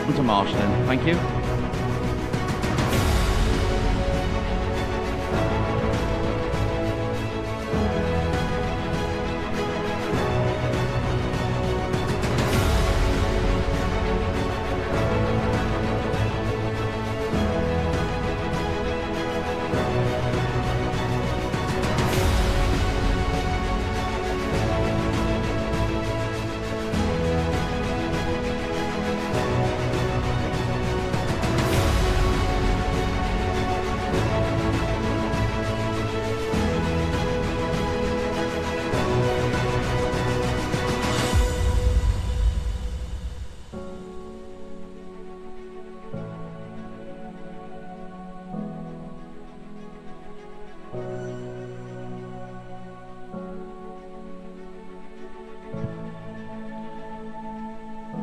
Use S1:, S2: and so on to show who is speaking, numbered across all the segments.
S1: open to marshalling. Thank you.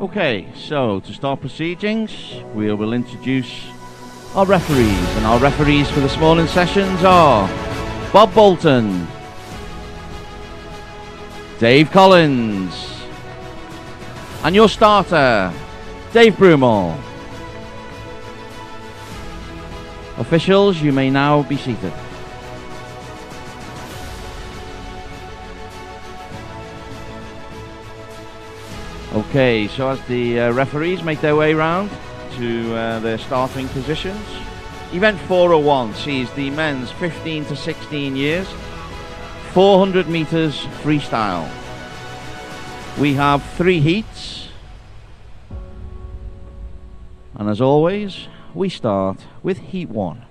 S1: Okay, so to start proceedings, we will introduce our referees, and our referees for this morning's sessions are Bob Bolton, Dave Collins, and your starter, Dave Brumel. Officials, you may now be seated. Okay, so as the referees make their way round to their starting positions, Event 401 sees the men's 15 to 16 years, 400 meters freestyle. We have 3 heats, and as always, we start with Heat 1.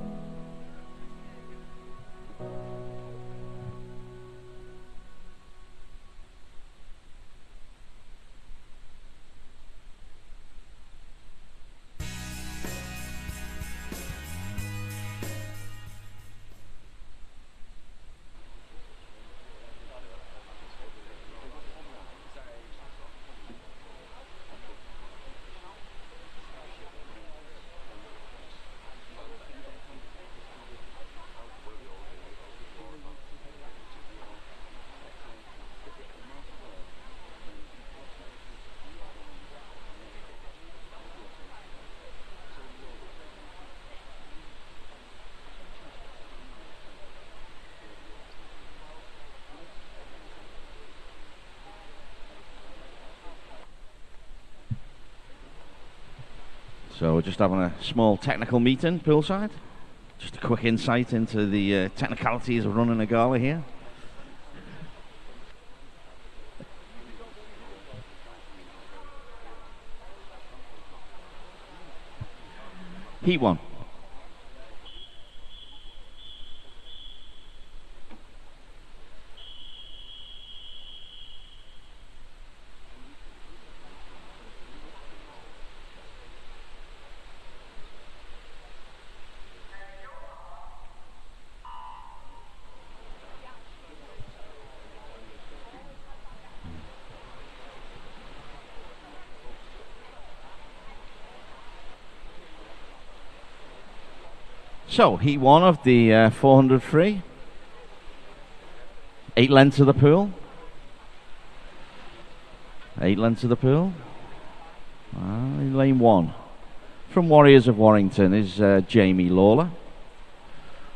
S1: So we're just having a small technical meeting poolside. Just a quick insight into the technicalities of running a gala here. Heat 1. So, Heat 1 of the 400 free. 8 lengths of the pool. 8 lengths of the pool. Lane 1. From Warriors of Warrington is Jamie Lawler.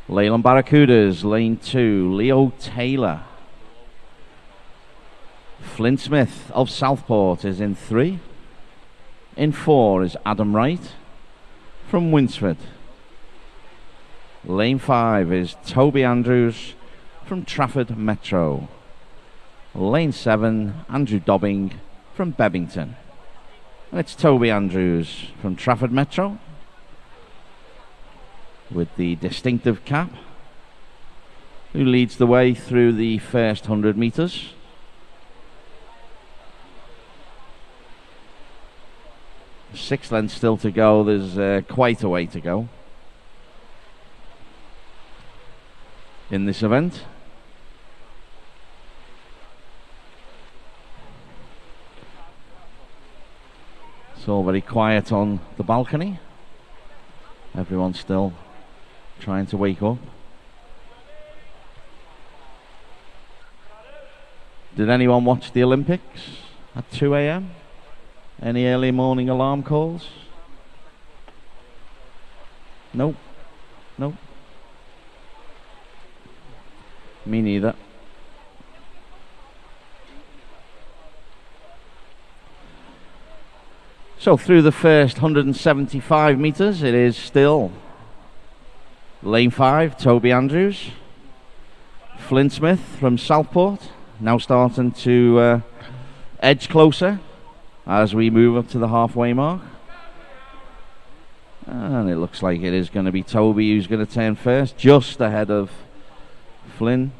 S1: Leyland Barracudas, lane 2, Leo Taylor. Flint Smith of Southport is in 3. In 4 is Adam Wright from Winsford. Lane 5 is Toby Andrews from Trafford Metro. Lane 7, Andrew Dobbing from Bebington. And it's Toby Andrews from Trafford Metro with the distinctive cap, who leads the way through the first 100 metres. Six lengths still to go. There's quite a way to go in this event. It's all very quiet on the balcony. Everyone's still trying to wake up. Did anyone watch the Olympics at 2 a.m? Any early morning alarm calls? Nope. Nope. Me neither. So through the first 175 metres, it is still lane 5, Toby Andrews. Flynn Smith from Southport, now starting to edge closer as we move up to the halfway mark. And it looks like it is going to be Toby who's going to turn first, just ahead of Flynn.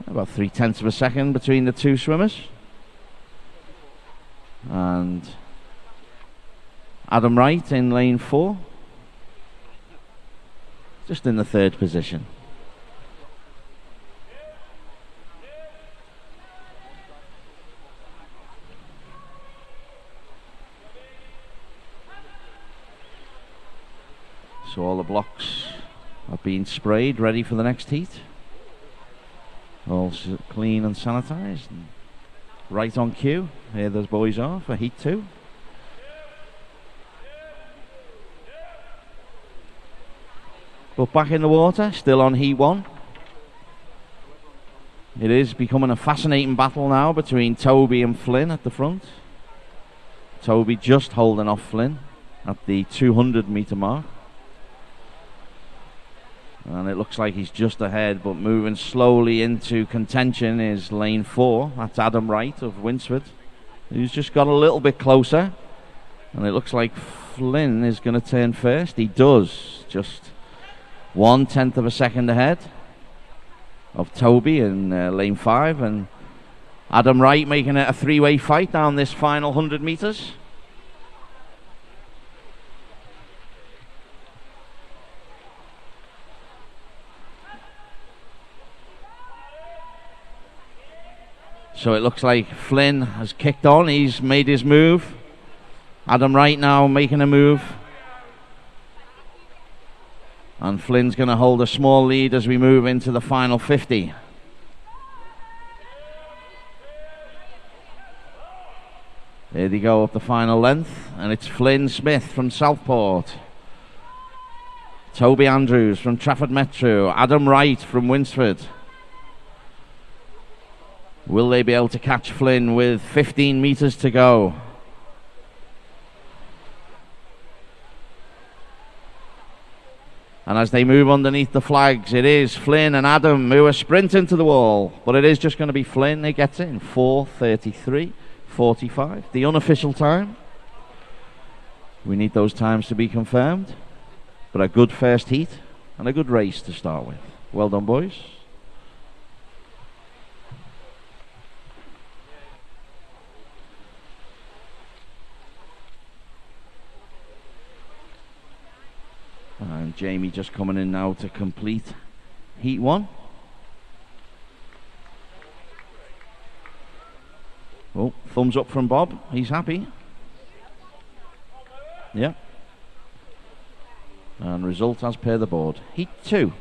S1: About 0.3 of a second between the two swimmers. And Adam Wright in lane 4, just in the 3rd position. So all the blocks are being sprayed, ready for the next heat. All clean and sanitized, and right on cue. Here those boys are for heat 2. But back in the water, still on heat 1. It is becoming a fascinating battle now between Toby and Flynn at the front. Toby just holding off Flynn at the 200 metre mark. And it looks like he's just ahead, but moving slowly into contention is lane 4. That's Adam Wright of Winsford, who's just got a little bit closer. And it looks like Flynn is going to turn first. He does, just 0.1 of a second ahead of Toby in lane 5. And Adam Wright making it a 3-way fight down this final 100 metres. So it looks like Flynn has kicked on. He's made his move. Adam Wright now making a move. And Flynn's going to hold a small lead as we move into the final 50. There they go up the final length. And it's Flynn Smith from Southport. Toby Andrews from Trafford Metro. Adam Wright from Winsford. Will they be able to catch Flynn with 15 metres to go? And as they move underneath the flags, it is Flynn and Adam who are sprinting to the wall. But it is just going to be Flynn who gets it in 4:33.45, the unofficial time. We need those times to be confirmed. But a good first heat and a good race to start with. Well done, boys. And Jamie just coming in now to complete heat 1. Oh, thumbs up from Bob. He's happy. Yeah. And result as per the board. Heat 2.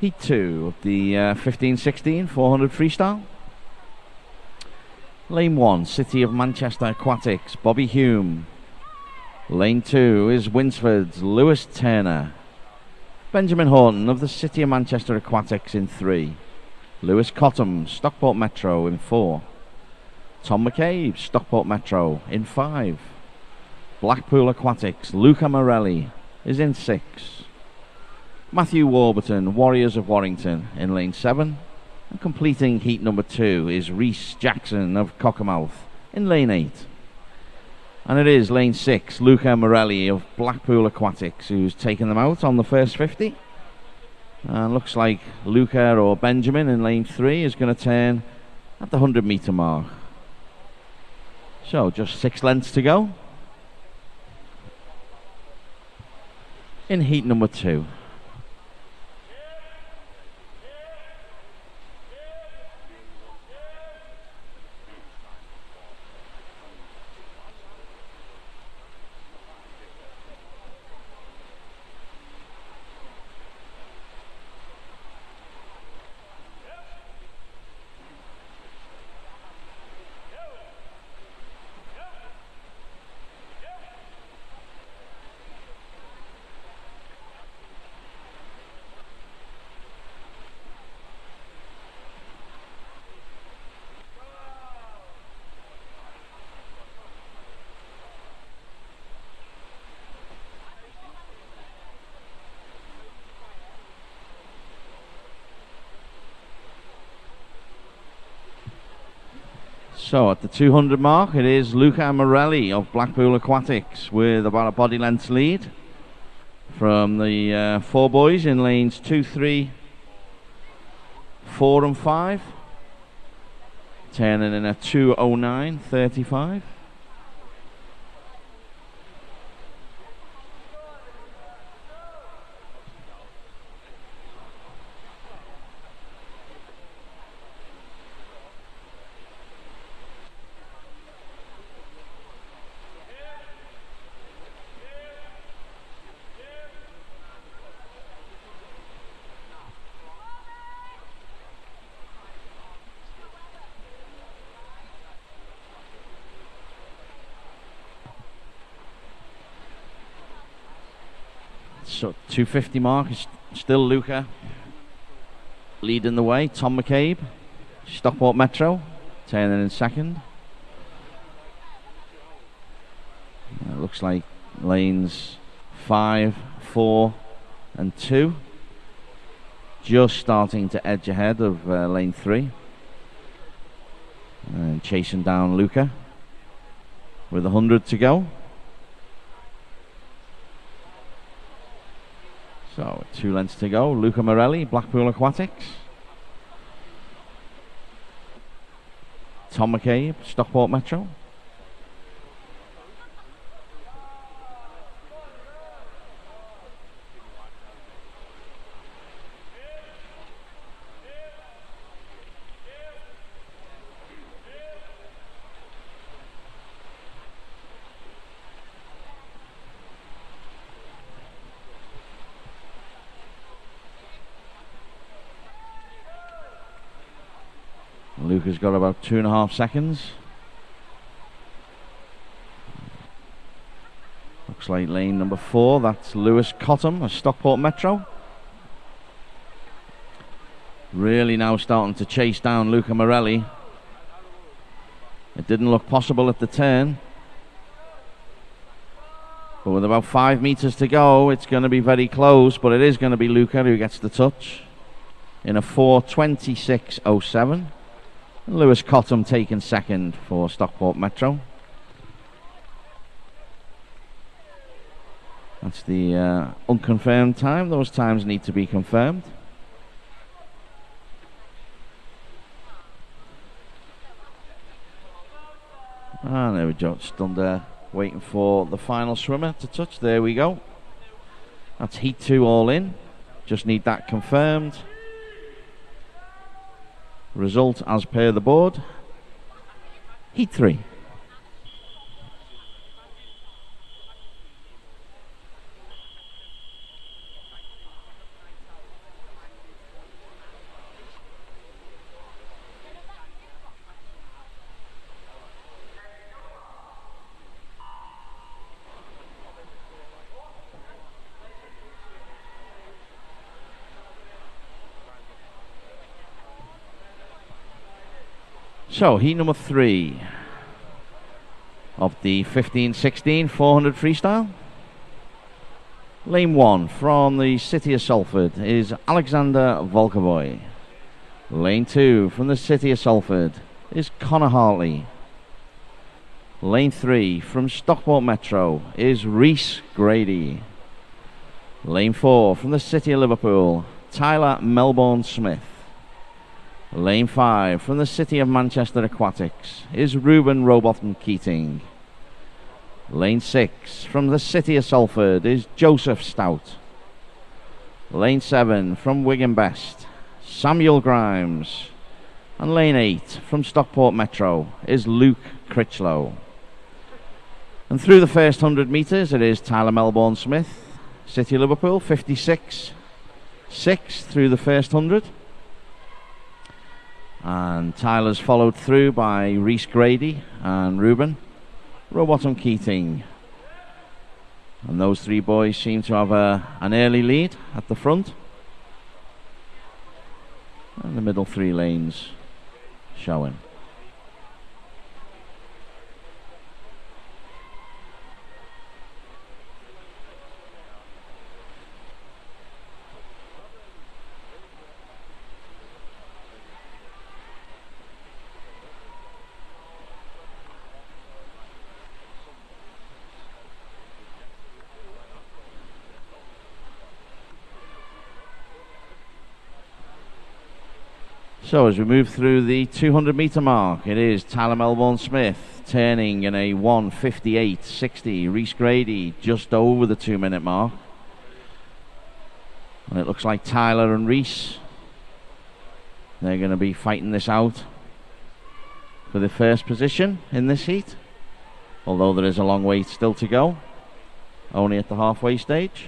S1: Heat 2 of the 15-16 400 freestyle. Lane 1, City of Manchester Aquatics, Bobby Hume. Lane 2 is Winsford's Lewis Turner. Benjamin Horton of the City of Manchester Aquatics in 3. Lewis Cottam, Stockport Metro in 4. Tom McCabe, Stockport Metro in 5. Blackpool Aquatics, Luca Morelli is in 6. Matthew Warburton, Warriors of Warrington in lane 7. And completing heat number 2 is Rhys Jackson of Cockermouth in lane 8. And it is lane 6, Luca Morelli of Blackpool Aquatics, who's taken them out on the first 50. And looks like Luca or Benjamin in lane 3 is going to turn at the 100 metre mark. So just 6 lengths to go in heat number 2. So at the 200 mark, it is Luca Morelli of Blackpool Aquatics with about a body length lead from the four boys in lanes 2, 3, 4 and 5. Turning in a 2:09.35. So 250 mark is still Luca leading the way. Tom McCabe, Stockport Metro, turning in second. It looks like lanes 5, 4 and 2 just starting to edge ahead of lane 3. And chasing down Luca with 100 to go. So 2 lengths to go. Luca Morelli, Blackpool Aquatics. Tom McCabe, Stockport Metro. Luca's got about 2.5 seconds. Looks like lane number 4, that's Lewis Cottam of Stockport Metro. Really now starting to chase down Luca Morelli. It didn't look possible at the turn. But with about 5 meters to go, it's going to be very close, but it is going to be Luca who gets the touch in a 4:26.07. Lewis Cottam taking second for Stockport Metro. That's the unconfirmed time. Those times need to be confirmed. And there we go, stood there waiting for the final swimmer to touch. There we go. That's heat 2 all in. Just need that confirmed. Result as per the board. Heat 3. So, heat number 3 of the 15-16 400 freestyle. Lane 1 from the city of Salford is Alexander Volkovoy. Lane 2 from the city of Salford is Connor Hartley. Lane 3 from Stockport Metro is Rhys Grady. Lane 4 from the city of Liverpool, Tyler Melbourne Smith. Lane 5 from the city of Manchester Aquatics is Ruben Robotham Keating. Lane 6 from the city of Salford is Joseph Stout. Lane 7 from Wigan Best, Samuel Grimes. And lane 8 from Stockport Metro is Luke Critchlow. And through the first 100 metres it is Tyler Melbourne Smith, City of Liverpool, 56.6 through the first 100. And Tyler's followed through by Rhys Grady and Ruben Robotham Keating. And those 3 boys seem to have an early lead at the front. And the middle 3 lanes showing. So as we move through the 200-meter mark, it is Tyler Melbourne-Smith turning in a 1:58.60. Reese Grady just over the 2-minute mark. And it looks like Tyler and Reese, they're going to be fighting this out for the first position in this heat. Although there is a long way still to go, only at the halfway stage.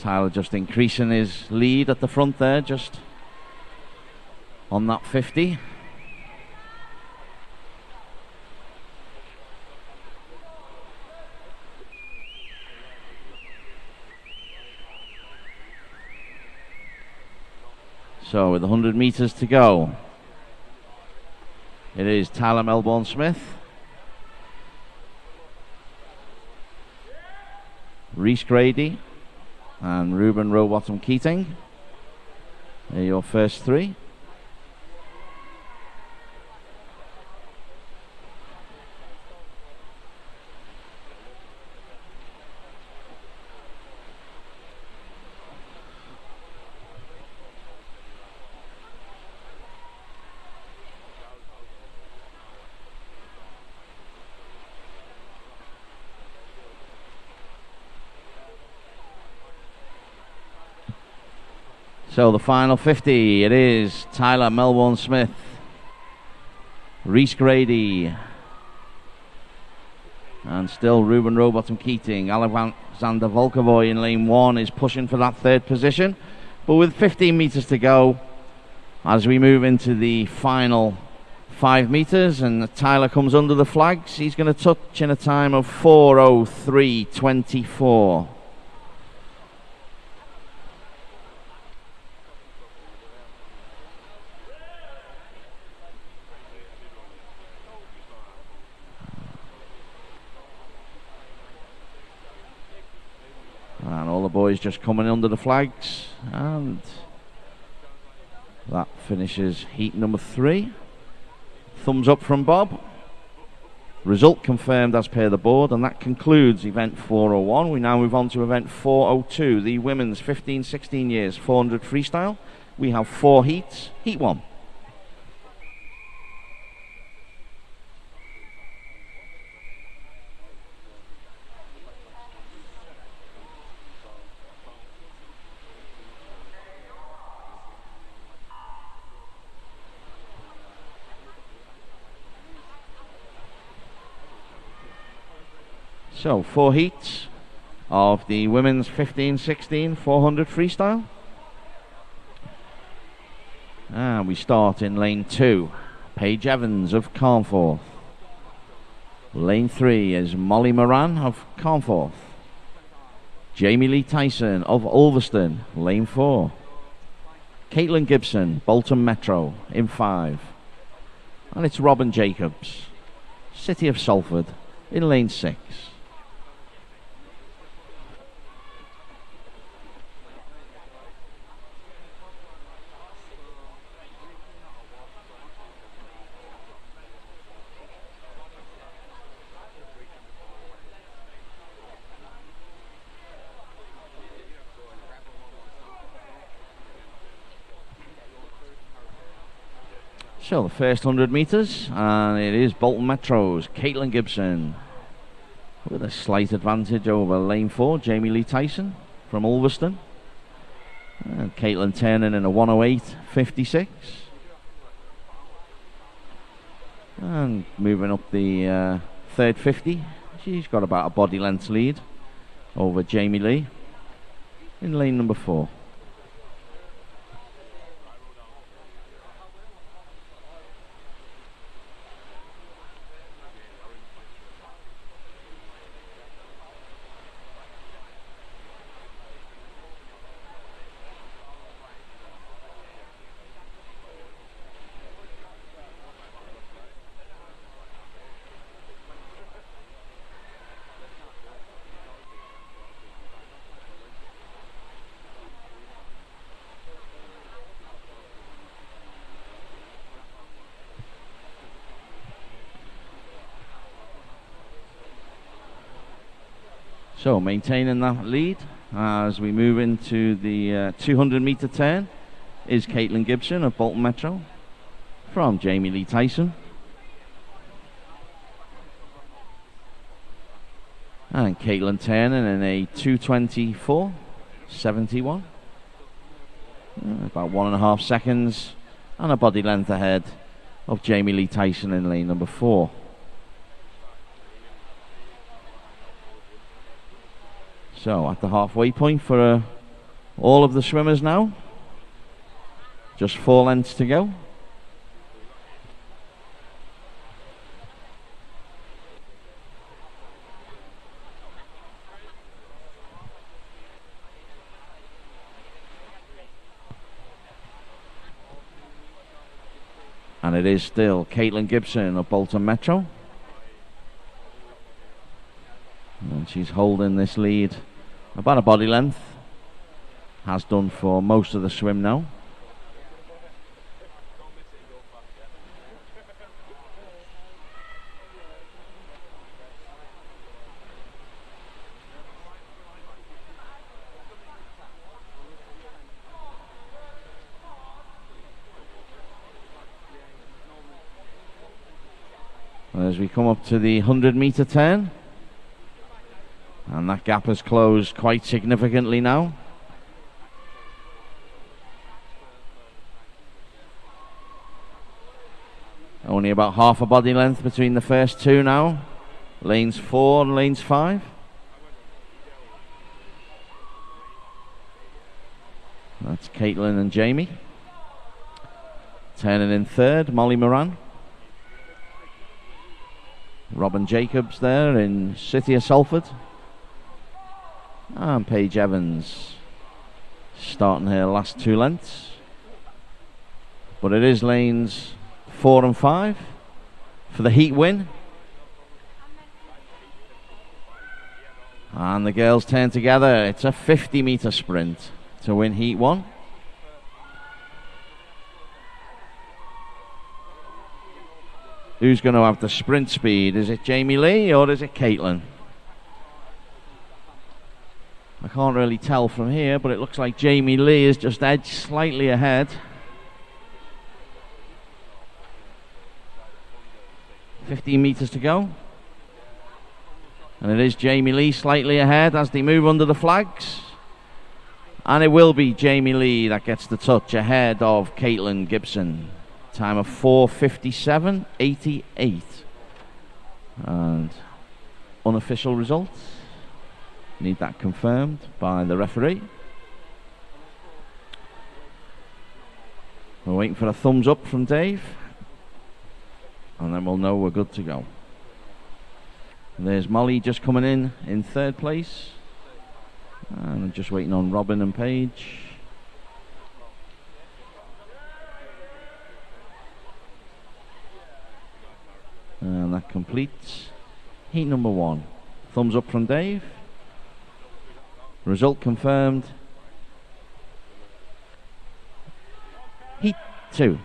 S1: Tyler just increasing his lead at the front there, just on that 50. So with 100 meters to go, it is Tyler Melbourne-Smith, Reese Grady, and Ruben Rowbottom Keating. They're your first three. So the final 50, it is Tyler Melbourne-Smith, Reese Grady, and still Ruben Rowbottom Keating. Alexander Volkovoy in lane 1 is pushing for that third position. But with 15 meters to go, as we move into the final 5 meters, and Tyler comes under the flags, he's going to touch in a time of 4:03.24. And all the boys just coming under the flags, and that finishes heat number 3. Thumbs up from Bob. Result confirmed as per the board, and that concludes event 401. We now move on to event 402, the women's 15-16 years 400 freestyle. We have 4 heats. Heat 1. So 4 heats of the women's 15-16 400 freestyle. And we start in lane 2, Paige Evans of Carnforth. Lane 3 is Molly Moran of Carnforth. Jamie Lee Tyson of Ulverston, lane 4. Caitlin Gibson, Bolton Metro, in 5. And it's Robin Jacobs, City of Salford, in lane 6. So the first 100 meters, and it is Bolton Metro's Caitlin Gibson with a slight advantage over lane 4, Jamie Lee Tyson from Ulverston. And Caitlin turning in a 1:08.56. And moving up the third 50, she's got about a body length lead over Jamie Lee in lane number 4. So maintaining that lead as we move into the 200 meter turn is Caitlin Gibson of Bolton Metro from Jamie Lee Tyson. And Caitlin turning in a 2:24.71. About 1.5 seconds and a body length ahead of Jamie Lee Tyson in lane number 4. So at the halfway point for all of the swimmers now. Just 4 lengths to go. And it is still Caitlin Gibson of Bolton Metro. And she's holding this lead about a body length. Has done for most of the swim now. As we come up to the 100 meter turn, and that gap has closed quite significantly now. Only about half a body length between the first two now, lanes 4 and lanes 5. That's Caitlin and Jamie. Turning in third, Molly Moran. Robin Jacobs there in City of Salford. And Paige Evans starting her last 2 lengths. But it is lanes 4 and 5 for the heat win. And the girls turn together. It's a 50 meter sprint to win heat 1. Who's going to have the sprint speed? Is it Jamie Lee or is it Caitlin? I can't really tell from here, but it looks like Jamie Lee is just edged slightly ahead. 15 meters to go. And it is Jamie Lee slightly ahead as they move under the flags. And it will be Jamie Lee that gets the touch ahead of Caitlin Gibson. Time of 4:57.88. And unofficial results. Need that confirmed by the referee. We're waiting for a thumbs up from Dave. And then we'll know we're good to go. And there's Molly just coming in third place. And I'm just waiting on Robin and Paige. And that completes heat number 1. Thumbs up from Dave. Result confirmed. Heat 2.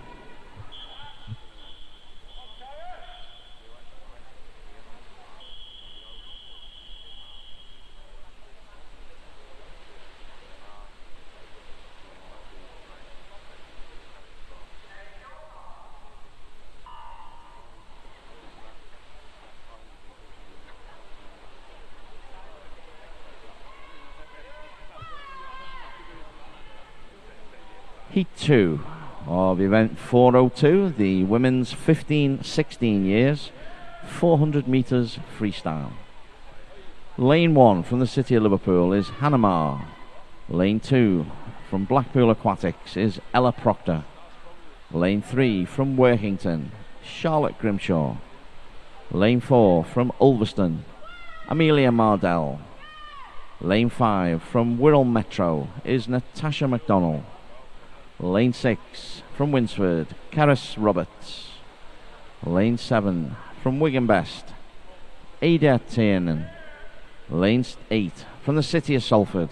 S1: Heat 2 of event 402, the women's 15-16 years, 400 metres freestyle. Lane 1 from the City of Liverpool is Hannah Marr. Lane 2 from Blackpool Aquatics is Ella Proctor. Lane 3 from Workington, Charlotte Grimshaw. Lane 4 from Ulverston, Amelia Mardell. Lane 5 from Wirral Metro is Natasha McDonnell. Lane 6 from Winsford, Caris Roberts. Lane 7 from Wigan Best, Ada Tiernan. Lane 8 from the City of Salford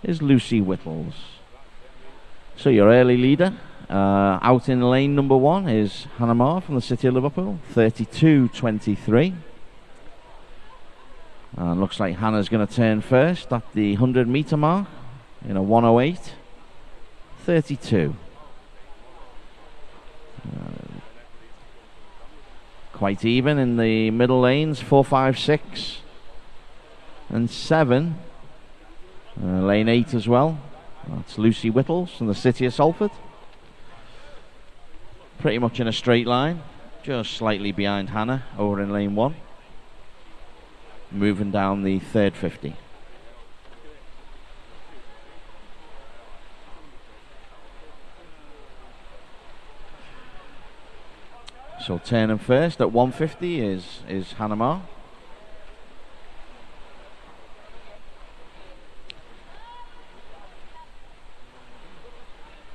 S1: is Lucy Whittles. So your early leader out in lane number 1 is Hannah Marr from the City of Liverpool, 32.23. And looks like Hannah's going to turn first at the 100-meter mark in a 1:08.32. Quite even in the middle lanes, 4, 5, 6, and 7. Lane 8 as well. That's Lucy Whittles from the City of Salford. Pretty much in a straight line, just slightly behind Hannah over in lane 1. Moving down the third 50. So turning first at 1:50 is Hannah Marr.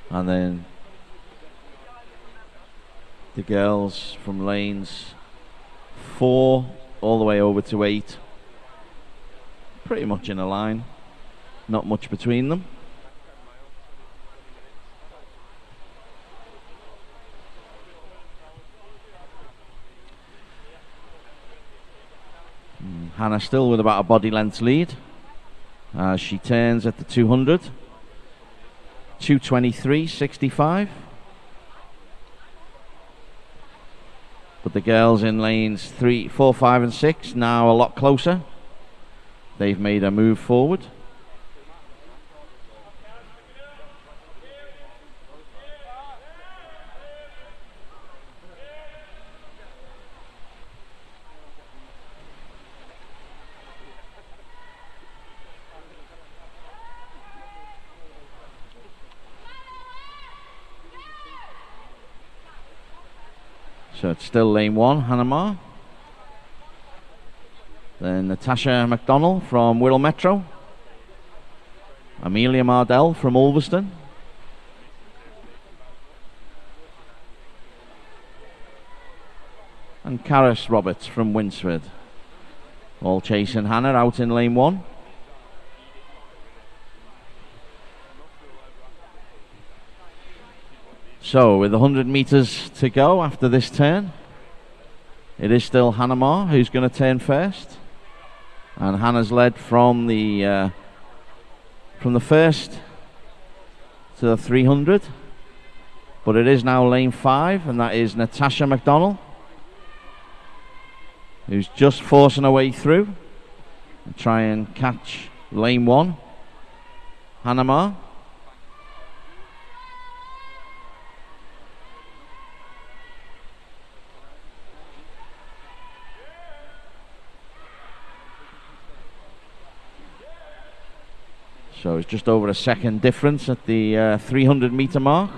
S1: And then the girls from lanes 4 all the way over to 8, pretty much in a line, not much between them. Hannah still with about a body length lead as she turns at the 200. 2:23.65. But the girls in lanes 3, 4, 5 and 6 now a lot closer. They've made a move forward. So it's still lane 1, Hannah Marr. Then Natasha McDonald from Wirral Metro. Amelia Mardell from Ulverston. And Caris Roberts from Winsford. All chasing Hannah out in lane 1. So with 100 metres to go after this turn, it is still Hannah Marr who's going to turn first. And Hannah's led from the first to the 300. But it is now lane 5, and that is Natasha McDonald, who's just forcing her way through and try and catch lane 1, Hannah Marr. So it's just over a second difference at the 300 metre mark.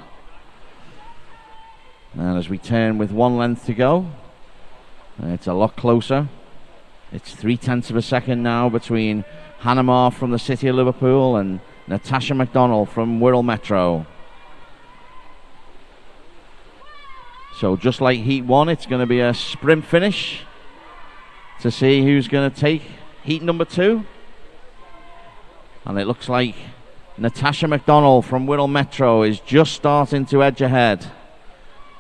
S1: And as we turn with 1 length to go, it's a lot closer. It's 0.3 of a second now between Hannah Marr from the City of Liverpool and Natasha McDonald from Wirral Metro. So just like Heat 1, it's going to be a sprint finish to see who's going to take Heat number 2. And it looks like Natasha McDonald from Wirral Metro is just starting to edge ahead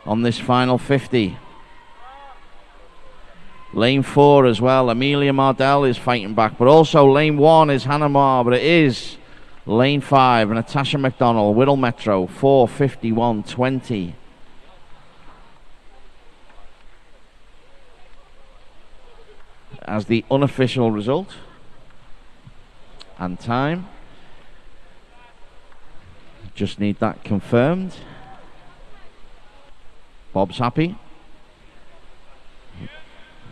S1: on this final 50. Lane 4 as well, Amelia Mardell is fighting back, but also lane 1 is Hannah Marr, but it is lane 5, Natasha McDonald, Wirral Metro, 4:51.20. As the unofficial result. And time. Just need that confirmed. Bob's happy.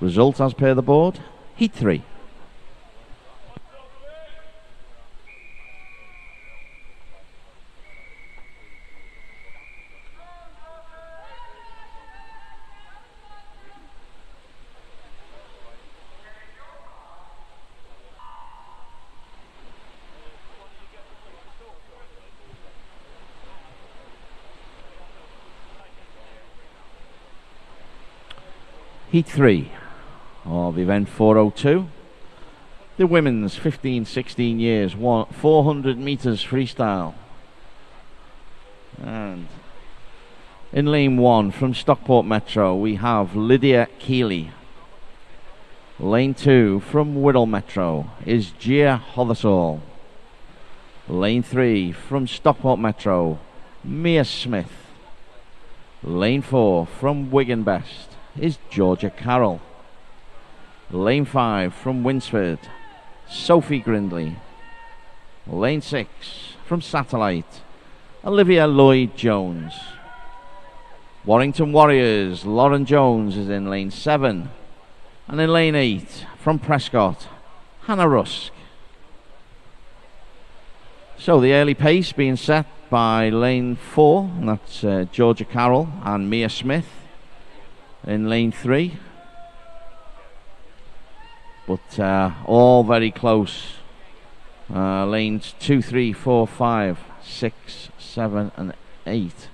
S1: Result as per the board. Heat 3. Heat 3 of event 402. The women's 15-16 years, 400 metres freestyle. And in lane 1 from Stockport Metro, we have Lydia Keeley. Lane 2 from Whittle Metro is Gia Hothersall. Lane 3 from Stockport Metro, Mia Smith. Lane 4 from Wigan Best is Georgia Carroll. Lane 5 from Winsford, Sophie Grindley. Lane 6 from Satellite, Olivia Lloyd-Jones. Warrington Warriors, Lauren Jones is in lane 7. And in lane 8 from Prescott, Hannah Rusk. So the early pace being set by lane 4, and that's Georgia Carroll and Mia Smith in lane 3. But all very close. Lanes 2, 3, 4, 5, 6, 7 and 8.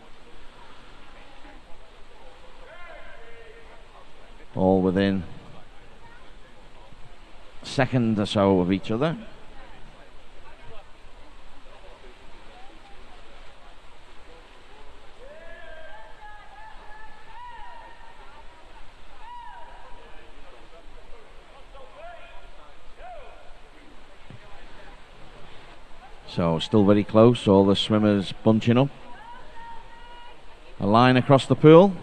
S1: All within a second or so of each other. So still very close, all the swimmers bunching up. A line across the pool.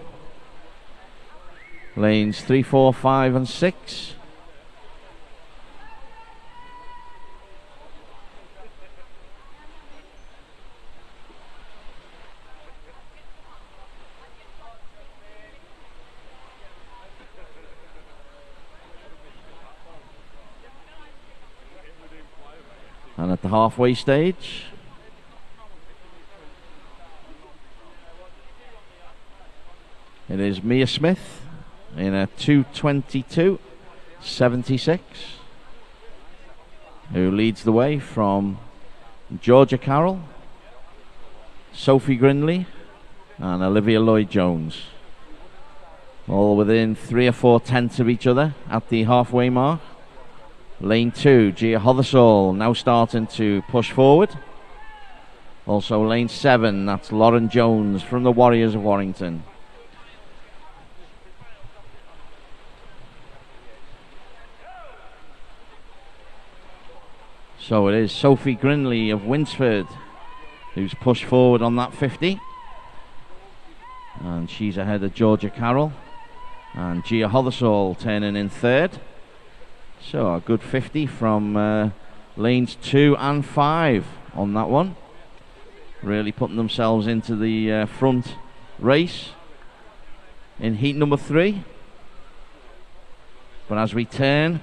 S1: Lanes 3, 4, 5 and 6. And at the halfway stage, it is Mia Smith in a 2:22.76, who leads the way from Georgia Carroll, Sophie Grindley and Olivia Lloyd-Jones, all within 3 or 4 tenths of each other at the halfway mark. Lane 2, Gia Hothersall now starting to push forward. Also lane 7, that's Lauren Jones from the Warriors of Warrington. So it is Sophie Grindley of Winsford who's pushed forward on that 50. And she's ahead of Georgia Carroll. And Gia Hothersall turning in 3rd. So a good 50 from lanes 2 and 5 on that one. Really putting themselves into the front race in heat number 3. But as we turn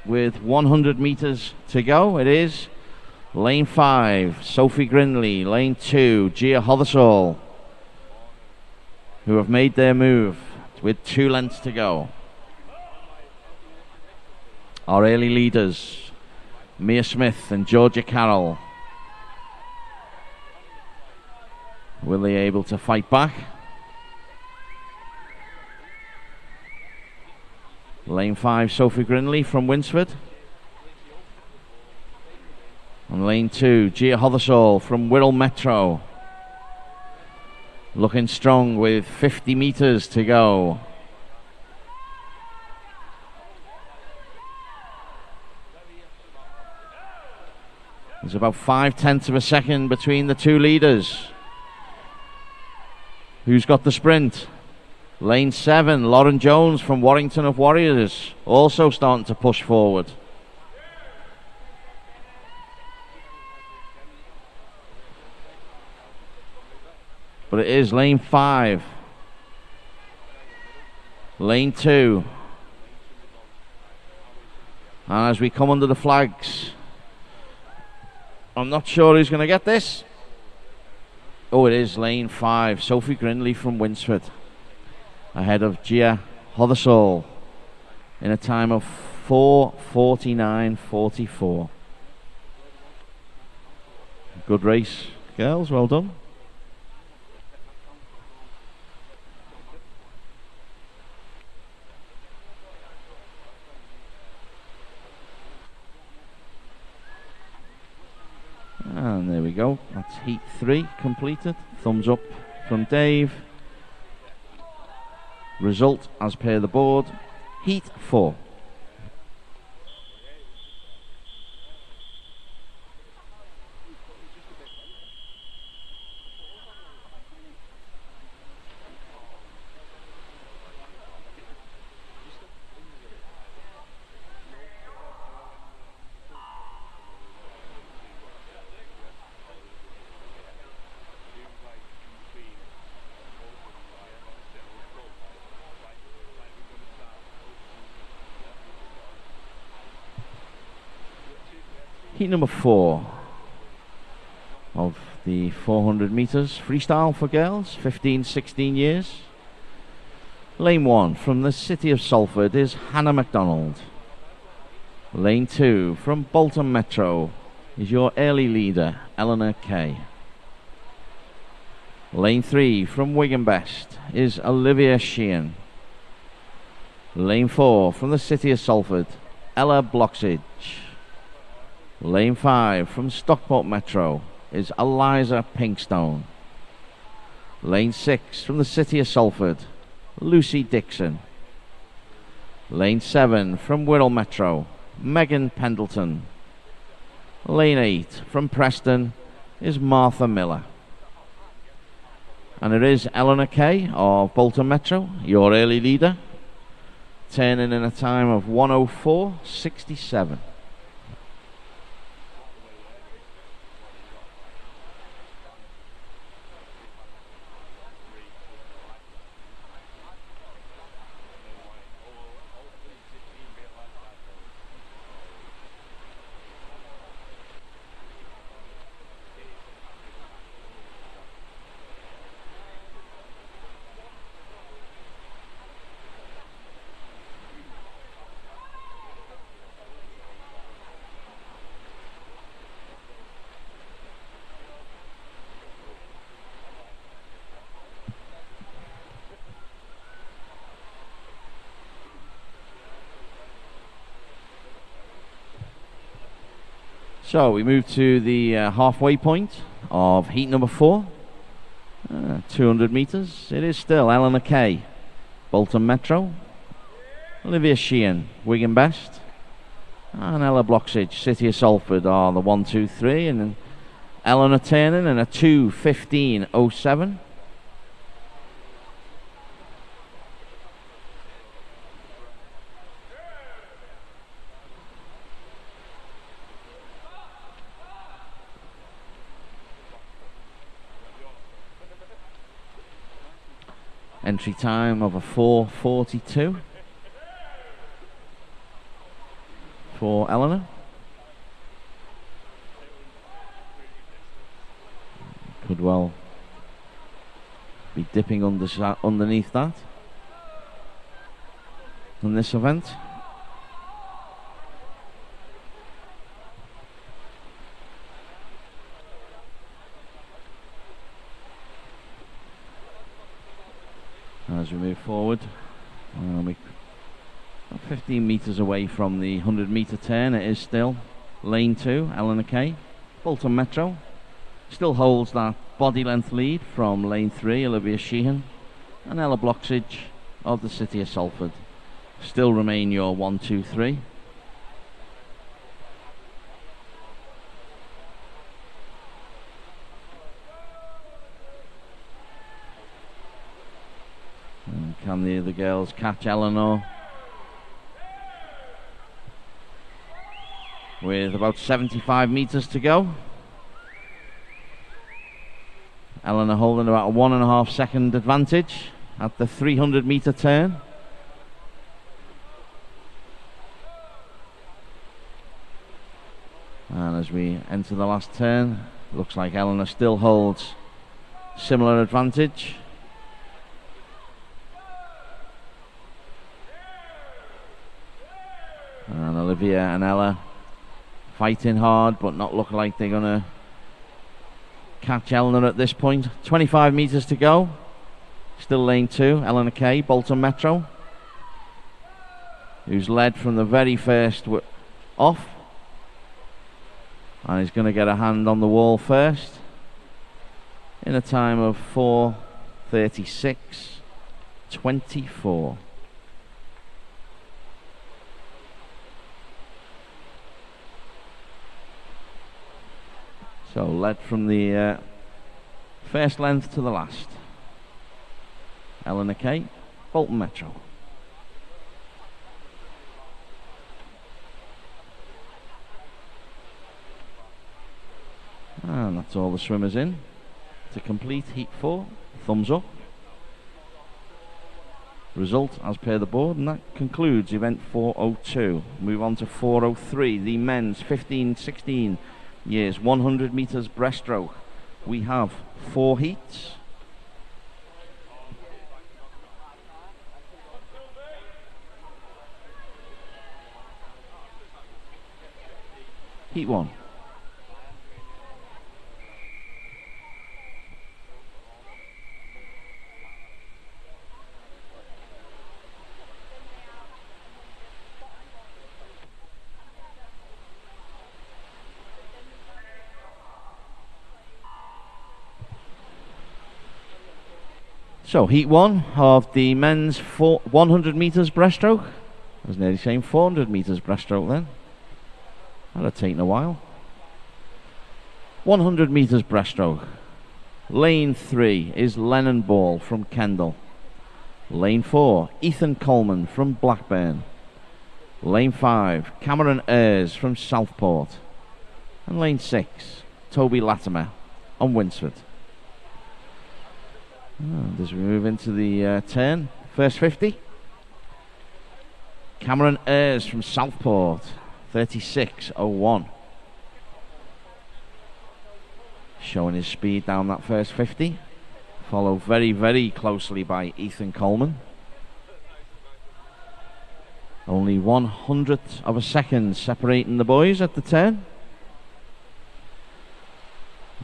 S1: with 100 meters to go, it is lane 5, Sophie Grindley, lane 2, Gia Hothersall, who have made their move with 2 lengths to go. Our early leaders, Mia Smith and Georgia Carroll. Will they able to fight back? Lane 5, Sophie Grindley from Winsford. And lane 2, Gia Hothersall from Wirral Metro. Looking strong with 50 meters to go. There's about 5/10 of a second between the 2 leaders. Who's got the sprint? Lane 7, Lauren Jones from Warrington of Warriors, also starting to push forward. But it is lane 5, lane 2. And as we come under the flags, I'm not sure who's going to get this. Oh, it is lane 5, Sophie Grindley from Winsford, ahead of Gia Hothersall in a time of 4:49.44. Good race, girls, well done. And there we go, that's heat 3 completed. Thumbs up from Dave. Result as per the board, heat 4. Heat number 4 of the 400 meters freestyle for girls, 15-16 years. Lane 1 from the city of Salford is Hannah MacDonald. Lane 2 from Bolton Metro is your early leader, Eleanor Kay. Lane 3 from Wigan Best is Olivia Sheehan. Lane 4 from the city of Salford, Ella Bloxage. Lane 5 from Stockport Metro is Eliza Pinkstone. Lane 6 from the city of Salford, Lucy Dixon. Lane 7 from Wirral Metro, Megan Pendleton. Lane 8 from Preston is Martha Miller. And it is Eleanor Kay of Bolton Metro, your early leader, turning in a time of 1:04.67. So we move to the halfway point of heat number 4, 200 meters. It is still Eleanor Kay, Bolton Metro, Olivia Sheehan, Wigan Best, and Ella Bloxage, City of Salford are the 1, 2, 3, and then Eleanor turning in a 2:15.07. Entry time of a 4:42 for Eleanor. Could well be dipping underneath that in this event. As we move forward, we're 15 metres away from the 100 metre turn. It is still lane 2, Eleanor Kay, Bolton Metro. Still holds that body length lead from lane 3, Olivia Sheehan, and Ella Bloxage of the city of Salford. Still remain your 1, 2, 3. And can the other girls catch Eleanor? With about 75 metres to go. Eleanor holding about a 1.5 second advantage at the 300 metre turn. And as we enter the last turn, looks like Eleanor still holds similar advantage. And Olivia and Ella fighting hard, but not looking like they're going to catch Eleanor at this point. 25 metres to go. Still lane 2, Eleanor Kay, Bolton Metro, who's led from the very first off. And he's going to get a hand on the wall first in a time of 4:36.24. So led from the first length to the last. Eleanor Kay, Bolton Metro. And that's all the swimmers in to complete heat 4. Thumbs up. Result as per the board, and that concludes event 402. Move on to 403, the men's 15-16 years 100 meters breaststroke. We have 4 heats. Heat 1. So, heat 1 of the men's 100 meters breaststroke. I was nearly saying 400 meters breaststroke then. That'd have taken a while. 100 meters breaststroke. Lane 3 is Lennon Ball from Kendal. Lane 4, Ethan Coleman from Blackburn. Lane 5, Cameron Ayres from Southport. And lane 6, Toby Latimer on Winsford. As we move into the turn, first 50. Cameron Ayres from Southport, 36.01. Showing his speed down that first 50. Followed very, very closely by Ethan Coleman. Only 1/100th of a second separating the boys at the turn.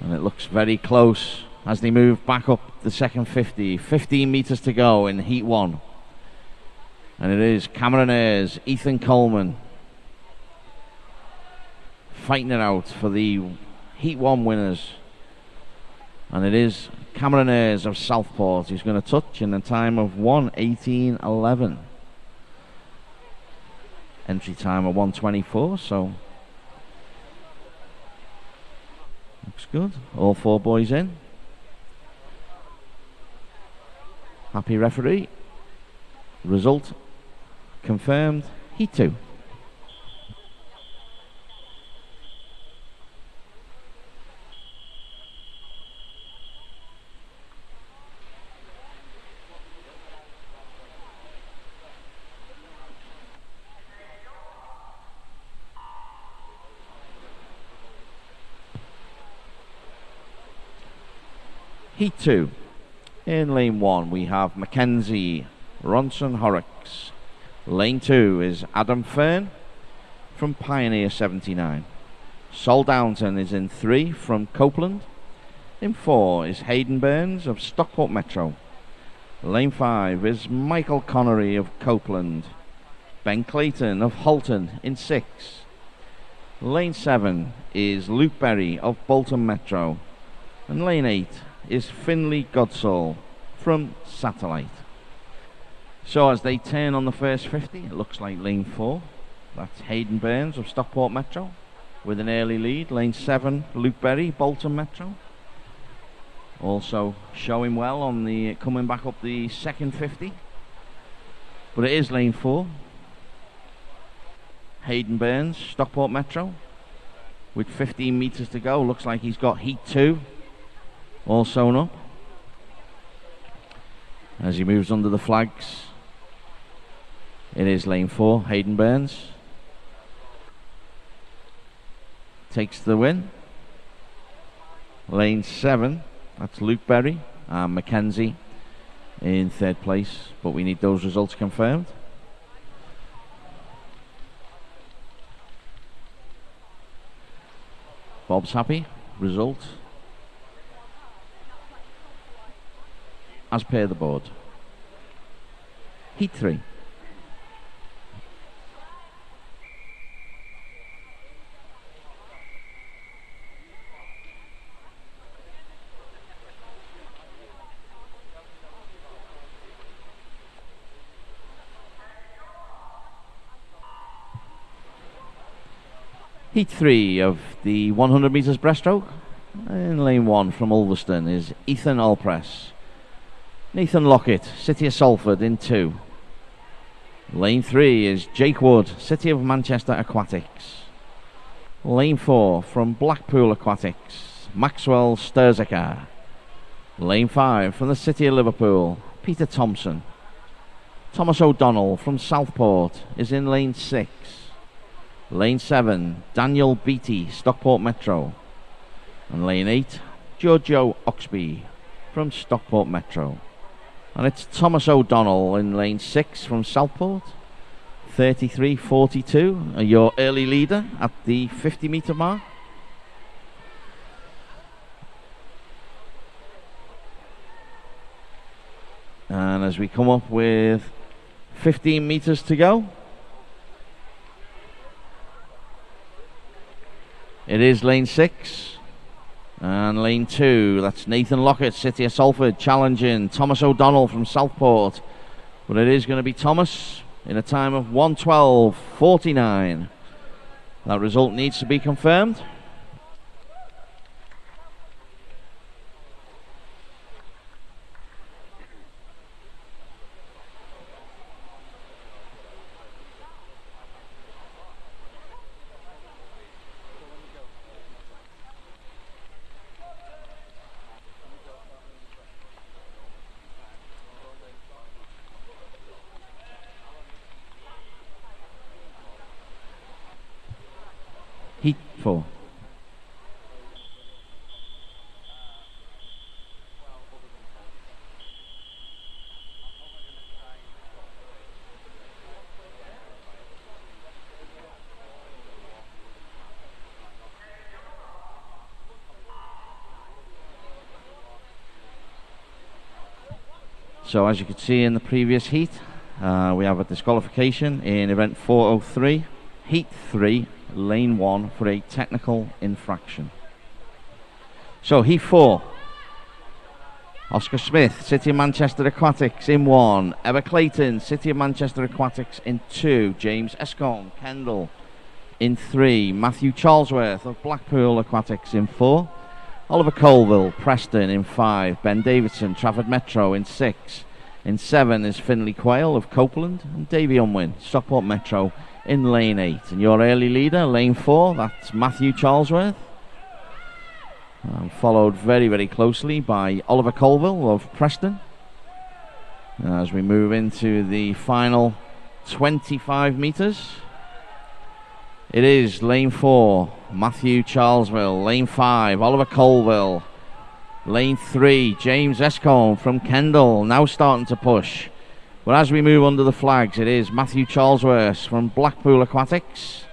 S1: And it looks very close as they move back up the second 50. 15 meters to go in heat 1. And it is Cameron Ayres, Ethan Coleman fighting it out for the heat 1 winners. And it is Cameron Ayres of Southport who's going to touch in a time of 1:18.11. Entry time of 1:24, so looks good. All 4 boys in. Happy referee. Result confirmed. Heat 2. Heat 2. In lane 1 we have Mackenzie Ronson Horrocks. Lane 2 is Adam Fern from Pioneer 79. Sol Downton is in 3 from Copeland. In 4 is Hayden Burns of Stockport Metro. Lane 5 is Michael Connery of Copeland. Ben Clayton of Halton in 6. Lane 7 is Luke Berry of Bolton Metro. And lane 8 is Finley Godsall from Satellite. So as they turn on the first 50, it looks like lane 4. That's Hayden Burns of Stockport Metro with an early lead. Lane 7, Luke Berry, Bolton Metro. Also showing well on the coming back up the second 50. But it is lane 4. Hayden Burns, Stockport Metro. With 15 meters to go, looks like he's got heat 2 all sewn up. As he moves under the flags, it is lane 4, Hayden Burns. Takes the win. Lane 7, that's Luke Berry and Mackenzie in 3rd place, but we need those results confirmed. Bob's happy. Result as per the board. Heat 3. Heat 3 of the 100 meters breaststroke. In lane 1 from Ulverston is Ethan Allpress. Nathan Lockett, City of Salford in 2. Lane 3 is Jake Wood, City of Manchester Aquatics. Lane 4 from Blackpool Aquatics, Maxwell Sturzaker. Lane 5 from the City of Liverpool, Peter Thompson. Thomas O'Donnell from Southport is in lane 6. Lane 7, Daniel Beattie, Stockport Metro. And lane 8, Giorgio Oxby from Stockport Metro. And it's Thomas O'Donnell in lane 6 from Southport. 33.42, your early leader at the 50-metre mark. And as we come up with 15 metres to go, it is lane 6 and lane 2. That's Nathan Lockett, City of Salford, challenging Thomas O'Donnell from Southport. But it is going to be Thomas in a time of 1:12.49. That result needs to be confirmed. Heat 4. So as you could see in the previous heat, we have a disqualification in event 403, heat 3, lane 1 for a technical infraction. So heat 4, Oscar Smith, City of Manchester Aquatics in 1, Emma Clayton, City of Manchester Aquatics in 2, James Escombe, Kendal in 3, Matthew Charlesworth of Blackpool Aquatics in 4, Oliver Colville, Preston in 5, Ben Davidson, Trafford Metro in 6, in 7 is Finley Quayle of Copeland, and Davy Unwin, Stockport Metro in lane 8. And your early leader, lane 4, that's Matthew Charlesworth. Followed very, very closely by Oliver Colville of Preston. As we move into the final 25 metres, it is lane 4, Matthew Charlesville, lane 5, Oliver Colville, lane 3, James Escombe from Kendal, now starting to push. But as we move under the flags, it is Matthew Charlesworth from Blackpool Aquatics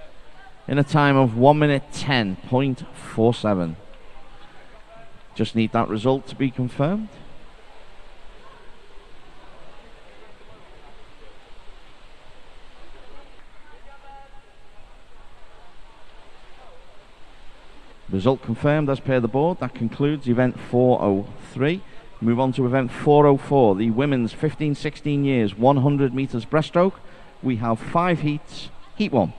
S1: in a time of 1:10.47. Just need that result to be confirmed. Result confirmed as per the board. That concludes event 403. Move on to event 404, the women's 15-16 years 100 metres breaststroke. We have 5 heats. Heat 1.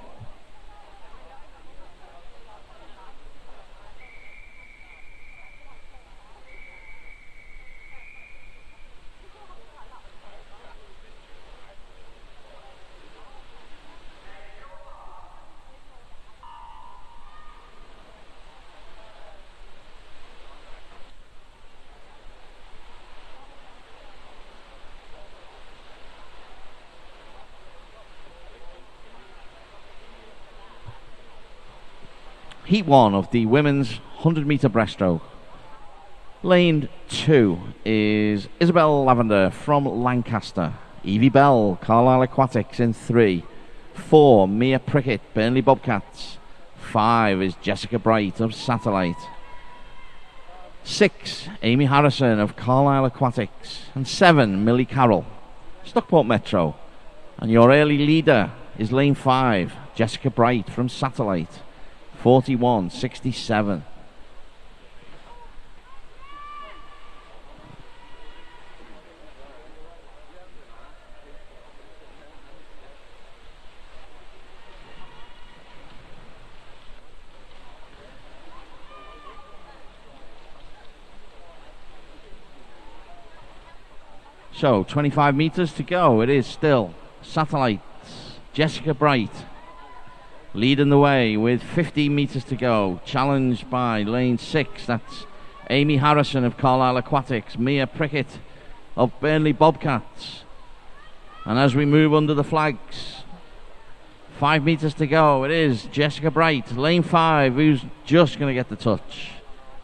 S1: Heat 1 of the women's 100 metre breaststroke. Lane 2 is Isabel Lavender from Lancaster. Evie Bell, Carlisle Aquatics in 3. 4, Mia Prickett, Burnley Bobcats. 5 is Jessica Bright of Satellite. 6, Amy Harrison of Carlisle Aquatics. And 7, Millie Carroll, Stockport Metro. And your early leader is lane 5, Jessica Bright from Satellite. 41.67. So 25 meters to go. It is still Satellite, Jessica Bright leading the way with 15 meters to go, challenged by lane 6. That's Amy Harrison of Carlisle Aquatics, Mia Prickett of Burnley Bobcats. And as we move under the flags, 5 meters to go. It is Jessica Bright, lane 5, who's just going to get the touch.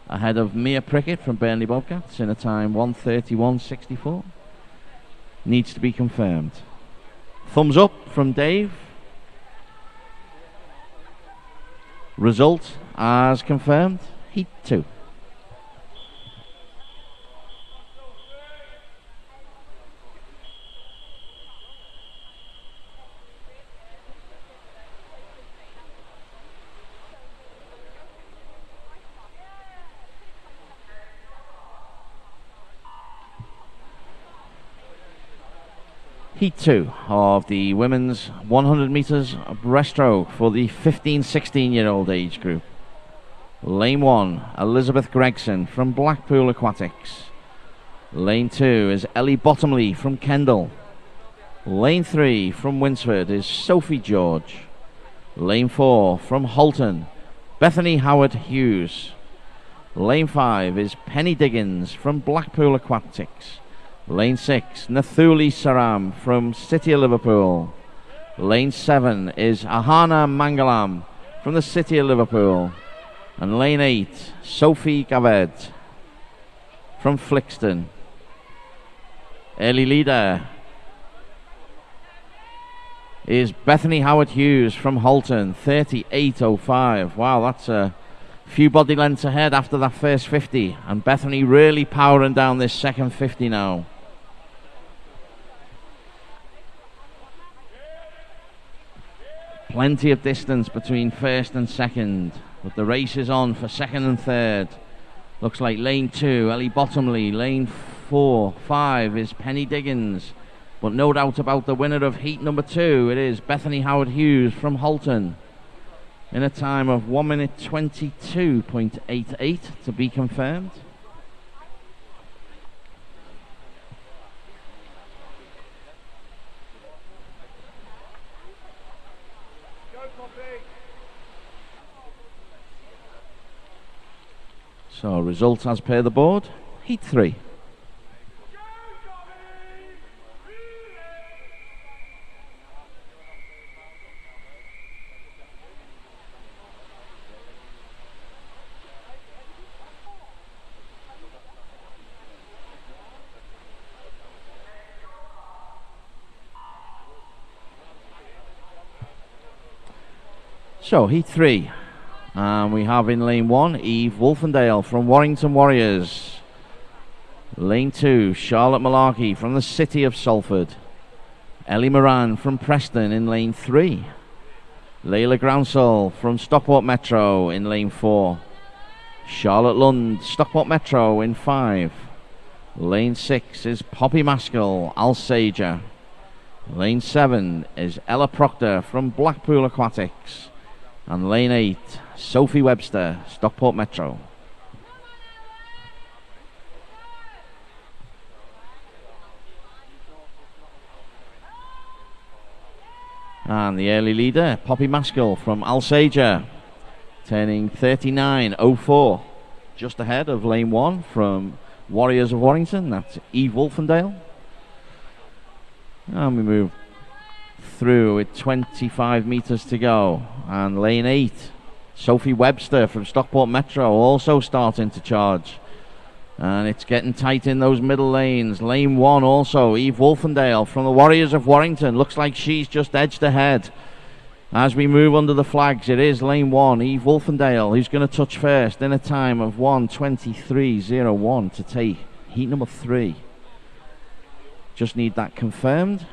S1: Ahead of Mia Prickett from Burnley Bobcats in a time 1:31.64. Needs to be confirmed. Thumbs up from Dave. Result as confirmed. Heat 2. Heat 2 of the women's 100 meters breaststroke for the 15-16-year-old age group. Lane 1, Elizabeth Gregson from Blackpool Aquatics. Lane 2 is Ellie Bottomley from Kendal. Lane 3 from Winsford is Sophie George. Lane 4 from Halton, Bethany Howard Hughes. Lane 5 is Penny Diggins from Blackpool Aquatics. Lane 6, Nathuli Saram from City of Liverpool. Lane 7 is Ahana Mangalam from the City of Liverpool. And lane 8, Sophie Gaved from Flixton. Early leader is Bethany Howard Hughes from Halton, 38.05. Wow, that's a few body lengths ahead after that first 50. And Bethany really powering down this second 50 now. Plenty of distance between first and second, but the race is on for second and third. Looks like lane 2, Ellie Bottomley. Lane 4, 5 is Penny Diggins. But no doubt about the winner of heat number 2. It is Bethany Howard Hughes from Halton in a time of 1:22.88 to be confirmed. So results as per the board. Heat 3. So heat 3. And we have in lane 1, Eve Wolfendale from Warrington Warriors. Lane 2, Charlotte Malarkey from the City of Salford. Ellie Moran from Preston in lane 3. Layla Groundsell from Stockport Metro in lane 4. Charlotte Lund, Stockport Metro in 5. Lane 6 is Poppy Maskell, Alsager. Lane 7 is Ella Proctor from Blackpool Aquatics. And lane 8, Sophie Webster, Stockport Metro. And the early leader, Poppy Maskell from Alsager, turning 39.04. Just ahead of lane 1 from Warriors of Warrington, that's Eve Wolfendale. And we move through with 25 meters to go, and lane 8, Sophie Webster from Stockport Metro also starting to charge, and it's getting tight in those middle lanes. Lane 1 also, Eve Wolfendale from the Warriors of Warrington, looks like she's just edged ahead. As we move under the flags, it is lane 1, Eve Wolfendale, who's going to touch first in a time of 1:23.01 to take heat number 3. Just need that confirmed.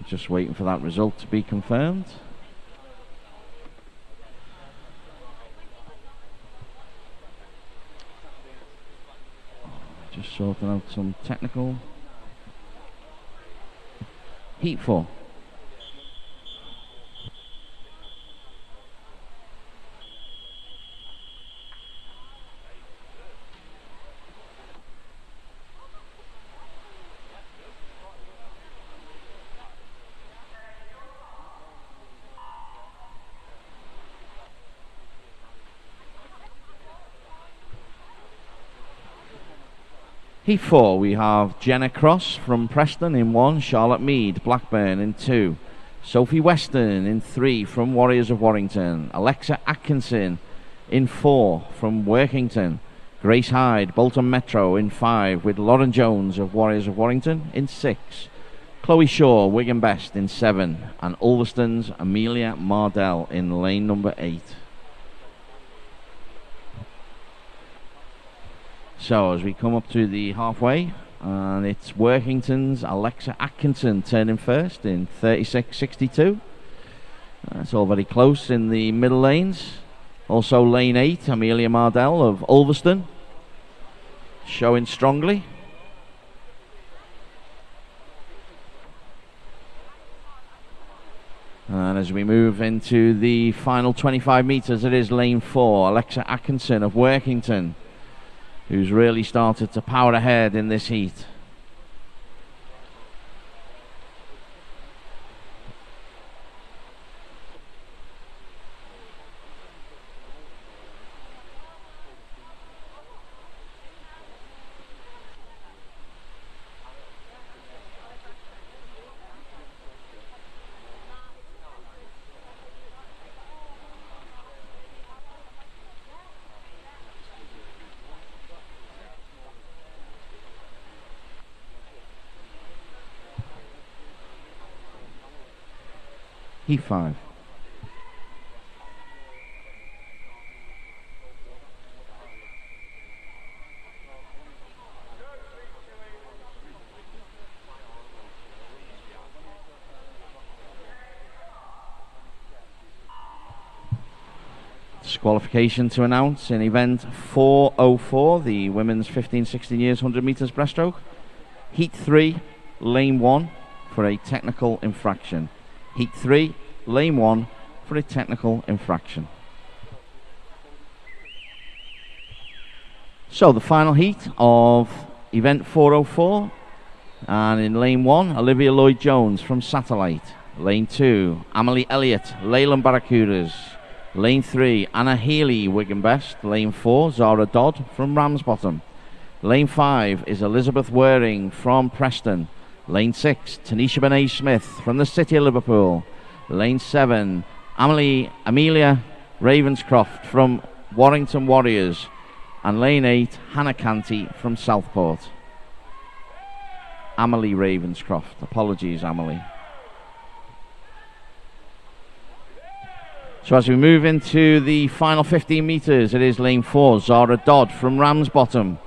S1: Just waiting for that result to be confirmed. Just sorting out some technical. Heat 4. Heat 4, we have Jenna Cross from Preston in 1, Charlotte Mead, Blackburn in 2, Sophie Weston in 3 from Warriors of Warrington, Alexa Atkinson in 4 from Workington, Grace Hyde, Bolton Metro in 5, with Lauren Jones of Warriors of Warrington in 6, Chloe Shaw, Wigan Best in 7, and Ulverston's Amelia Mardell in lane number 8. So as we come up to the halfway, and it's Workington's Alexa Atkinson turning first in 36.62. That's all very close in the middle lanes. Also lane 8, Amelia Mardell of Ulverston, showing strongly. And as we move into the final 25 metres, it is lane 4, Alexa Atkinson of Workington, who's really started to power ahead in this heat. Heat 5. Disqualification to announce in event 404, the women's 15-16 years 100 metres breaststroke. Heat 3, lane 1 for a technical infraction. Heat 3, lane 1 for a technical infraction. So the final heat of event 404, and in lane 1, Olivia Lloyd-Jones from Satellite. Lane 2, Amelie Elliott, Leyland Barracudas. Lane 3, Anna Healy, Wigan Best. Lane 4, Zara Dodd from Ramsbottom. Lane 5 is Elizabeth Waring from Preston. Lane 6, Tanisha Benet Smith from the City of Liverpool. Lane 7, Amelia Ravenscroft from Warrington Warriors. And lane 8, Hannah Canty from Southport. Amelie Ravenscroft. Apologies, Amelie. So as we move into the final 15 metres, it is lane 4, Zara Dodd from Ramsbottom.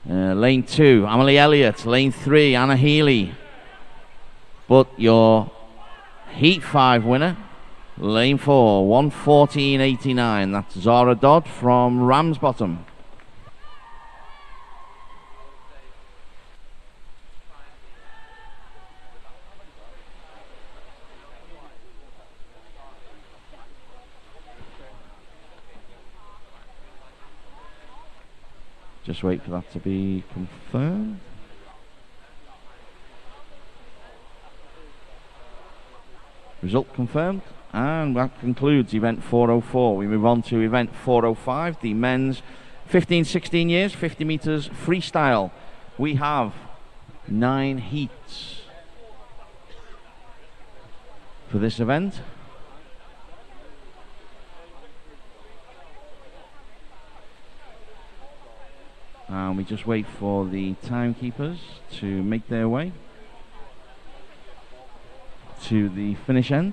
S1: Lane 2, Amelie Elliott. Lane 3, Anna Healy. But your Heat 5 winner, lane 4, 1:14.89. That's Zara Dodd from Ramsbottom. Just wait for that to be confirmed. Result confirmed. And that concludes event 404. We move on to event 405, the men's 15-16 years, 50 metres freestyle. We have 9 heats for this event. And we just wait for the timekeepers to make their way to the finish end.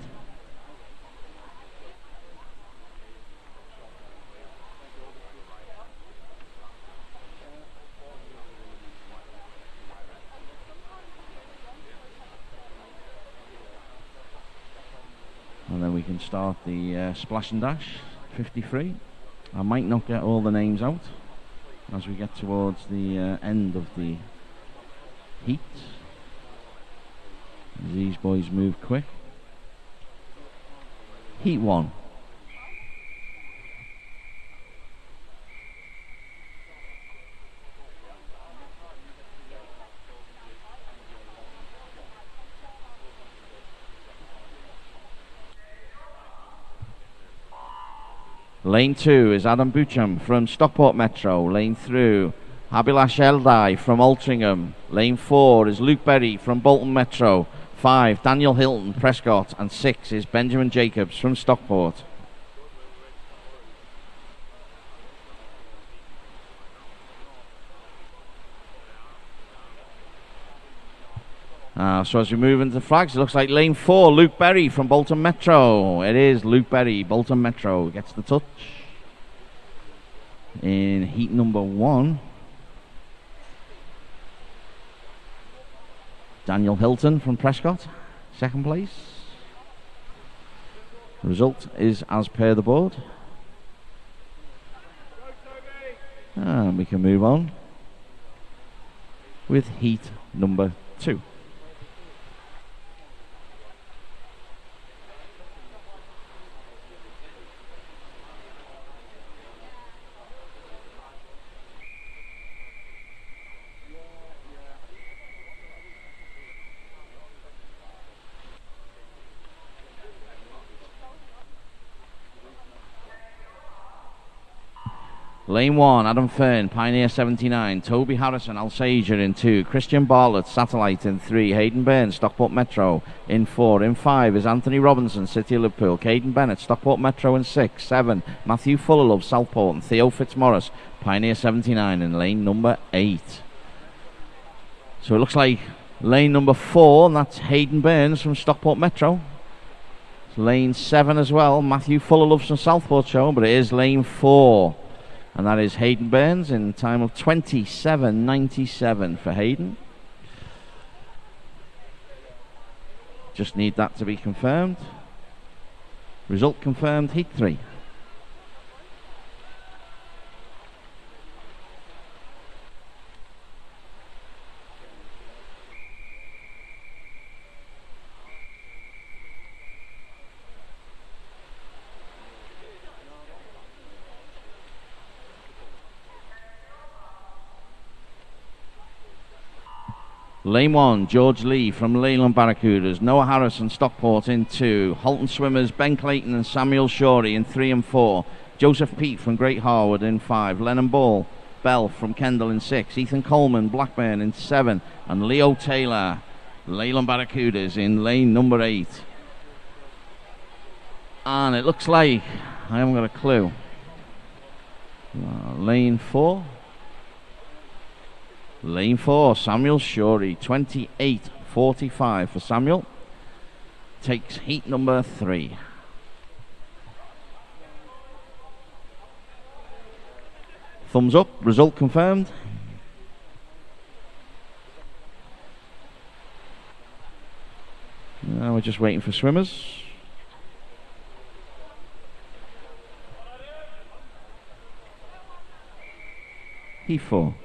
S1: And then we can start the splash and dash 53. I might not get all the names out as we get towards the end of the heat. These boys move quick. Heat 1. Lane 2 is Adam Bucham from Stockport Metro. Lane 3, Abhilash Eldai from Altrincham. Lane 4 is Luke Berry from Bolton Metro. 5, Daniel Hilton, Prescott. And 6 is Benjamin Jacobs from Stockport. So as we move into the flags, it looks like lane 4, Luke Berry from Bolton Metro. It is Luke Berry, Bolton Metro, gets the touch in heat number 1. Daniel Hilton from Prescott, second place. The result is as per the board. And we can move on with heat number 2. Lane 1, Adam Fern, Pioneer 79, Toby Harrison, Alsager in 2, Christian Bartlett, Satellite in 3, Hayden Burns, Stockport Metro in 4, in 5 is Anthony Robinson, City of Liverpool, Caden Bennett, Stockport Metro in 6, 7, Matthew Fullerlove, Southport, and Theo Fitzmaurice, Pioneer 79 in lane number 8. So it looks like lane number 4, and that's Hayden Burns from Stockport Metro. It's lane 7 as well, Matthew Fullerlove from Southport show, but it is lane 4. And that is Hayden Burns in time of 27.97 for Hayden. Just need that to be confirmed. Result confirmed, heat 3. Lane 1, George Lee from Leyland Barracudas, Noah Harris and Stockport in 2, Halton Swimmers, Ben Clayton and Samuel Shorey in 3 and 4, Joseph Peat from Great Harwood in 5, Lennon Bell from Kendal in 6, Ethan Coleman, Blackburn in 7, and Leo Taylor, Leyland Barracudas in lane number 8. And it looks like, I haven't got a clue, lane 4. Lane 4, Samuel Shorey, 28.45 for Samuel. Takes heat number 3. Thumbs up, result confirmed. Now we're just waiting for swimmers. Heat 4.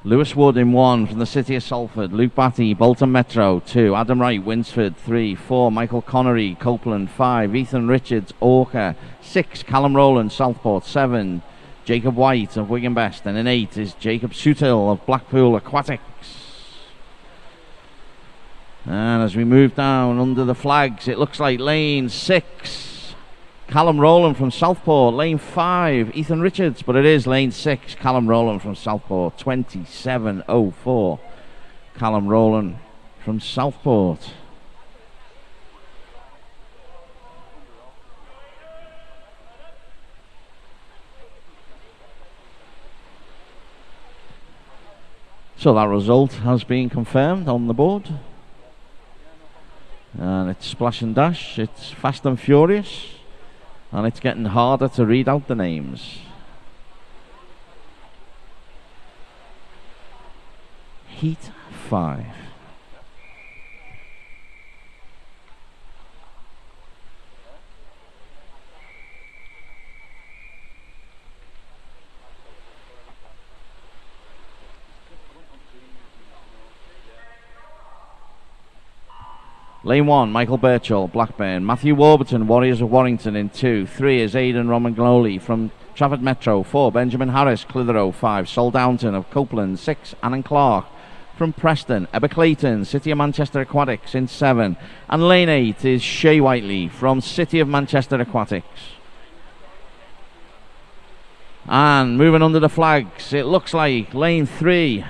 S1: Lewis Wood in 1 from the City of Salford, Luke Batty, Bolton Metro 2, Adam Wright, Winsford 3, 4, Michael Connery, Copeland 5, Ethan Richards, Orca 6, Callum Rowland, Southport 7, Jacob White of Wigan Best, and in 8 is Jacob Sutil of Blackpool Aquatics. And as we move down under the flags, it looks like lane 6, Callum Rowland from Southport, lane 5, Ethan Richards, but it is lane 6, Callum Rowland from Southport, 27.04. Callum Rowland from Southport. So that result has been confirmed on the board. And it's Splash and Dash, it's Fast and Furious. And it's getting harder to read out the names. Heat 5. Lane 1, Michael Birchall, Blackburn. Matthew Warburton, Warriors of Warrington in 2. 3 is Aidan Romagnoli from Trafford Metro. 4, Benjamin Harris, Clitheroe. 5, Sol Downton of Copeland. 6, Annan Clark from Preston. Ebba Clayton, City of Manchester Aquatics in 7. And lane 8 is Shay Whiteley from City of Manchester Aquatics. And moving under the flags, it looks like lane 3,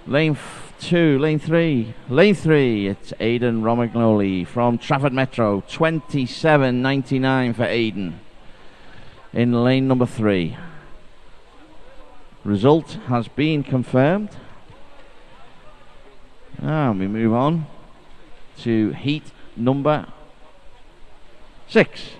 S1: lane 2, lane 3, it's Aidan Romagnoli from Trafford Metro. 27.99 for Aidan in lane number 3. Result has been confirmed. And we move on to heat number 6.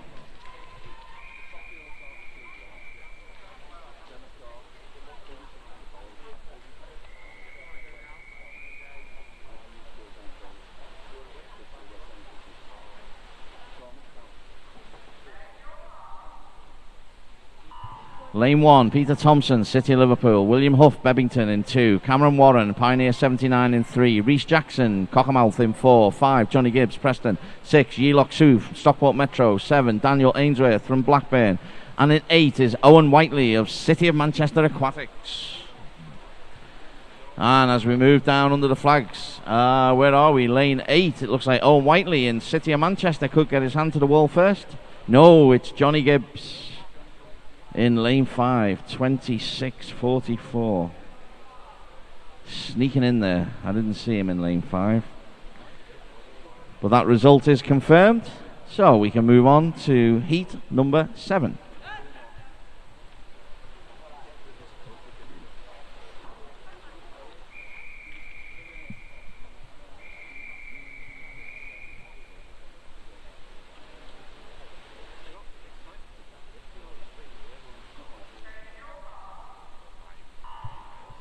S1: Lane 1, Peter Thompson, City of Liverpool. William Huff, Bebbington in 2. Cameron Warren, Pioneer 79 in 3. Rhys Jackson, Cockermouth in 4. 5, Johnny Gibbs, Preston. 6, Yelock Soof, Stockport Metro. 7, Daniel Ainsworth from Blackburn. And in 8 is Owen Whiteley of City of Manchester Aquatics. And as we move down under the flags, where are we? Lane 8, it looks like Owen Whiteley in City of Manchester could get his hand to the wall first. No, it's Johnny Gibbs in lane 5, 26.44. Sneaking in there. I didn't see him in lane 5. But that result is confirmed. So we can move on to heat number 7.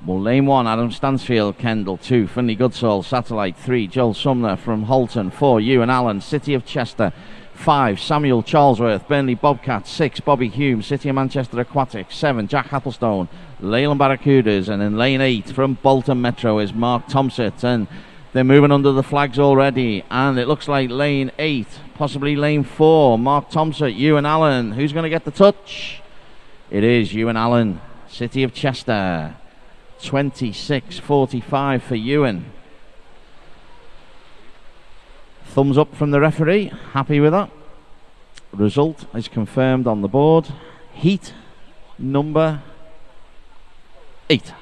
S1: Well, lane 1, Adam Stansfield, Kendall. 2, Finley Goodsall, Satellite. 3, Joel Sumner from Holton. 4, Ewan Allen, City of Chester. 5, Samuel Charlesworth, Burnley Bobcats. 6, Bobby Hume, City of Manchester Aquatics. 7, Jack Hattlestone, Leyland Barracudas. And in lane 8 from Bolton Metro is Mark Tomsett. And they're moving under the flags already. And it looks like lane 8, possibly lane 4, Mark Tomsett, Ewan Allen. Who's going to get the touch? It is Ewan Allen, City of Chester. 26.45 for Ewan. Thumbs up from the referee. Happy with that. Result is confirmed on the board. Heat number 8.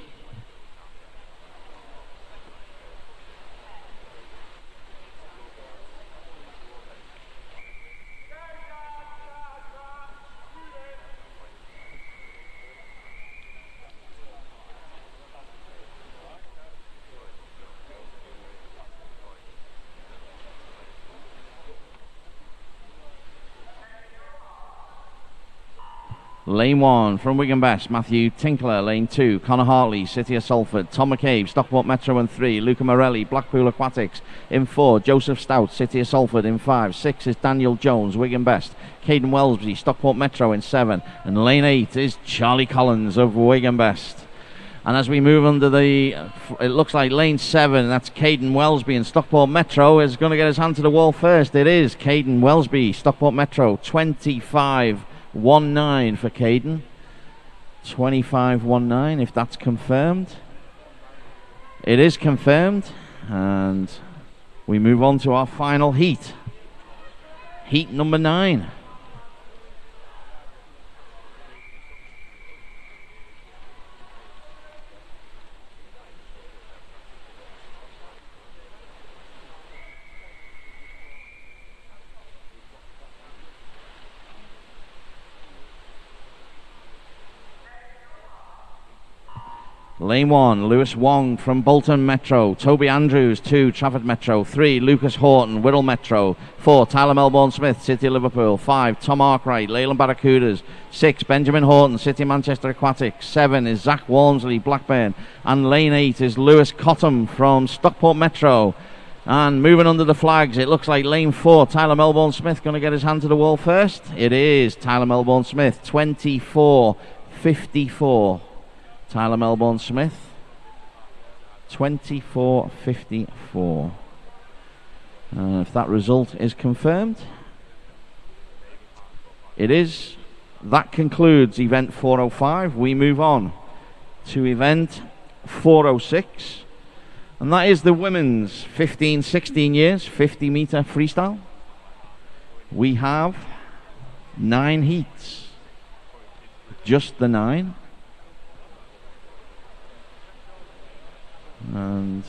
S1: Lane 1 from Wigan Best, Matthew Tinkler. Lane 2, Connor Hartley, City of Salford. Tom McCabe, Stockport Metro in 3. Luca Morelli, Blackpool Aquatics in 4. Joseph Stout, City of Salford in 5. 6 is Daniel Jones, Wigan Best. Caden Wellsby, Stockport Metro in 7. And lane 8 is Charlie Collins of Wigan Best. And as we move under the, it looks like lane 7, that's Caden Wellsby, and Stockport Metro is going to get his hand to the wall first. It is Caden Wellsby, Stockport Metro. 25.19 for Caden. 25.19 if that's confirmed. It is confirmed, and we move on to our final heat. Heat number 9. Lane 1, Lewis Wong from Bolton Metro. Toby Andrews, 2, Trafford Metro. 3, Lucas Horton, Wirral Metro. 4, Tyler Melbourne Smith, City of Liverpool. 5, Tom Arkwright, Leyland Barracudas. 6, Benjamin Horton, City of Manchester Aquatics. 7 is Zach Walmsley, Blackburn. And lane 8 is Lewis Cottam from Stockport Metro. And moving under the flags, it looks like lane 4, Tyler Melbourne Smith going to get his hand to the wall first. It is Tyler Melbourne Smith, 24.54. Tyler Melbourne Smith, 24.54. If that result is confirmed, it is. That concludes event 405. We move on to event 406, and that is the women's 15-16 years 50 meter freestyle. We have 9 heats, just the 9, and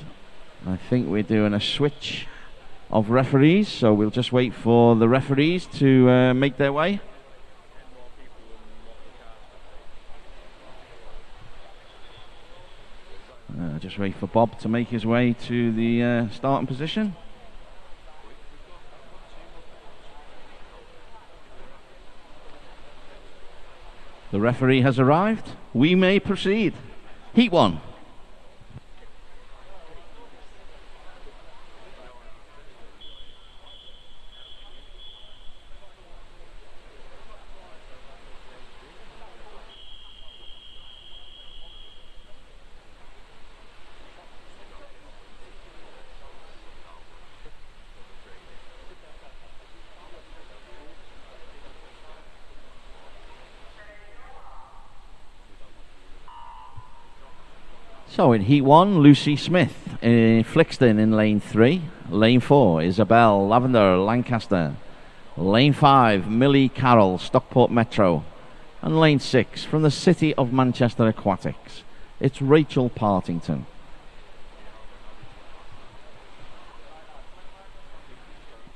S1: I think we're doing a switch of referees, so we'll just wait for the referees to make their way. Just wait for Bob to make his way to the starting position. The referee has arrived. We may proceed. Heat 1. So in Heat 1, Lucy Smith, Flixton in lane 3. Lane 4, Isabel Lavender, Lancaster. Lane 5, Millie Carroll, Stockport Metro. And lane 6, from the City of Manchester Aquatics, it's Rachel Partington.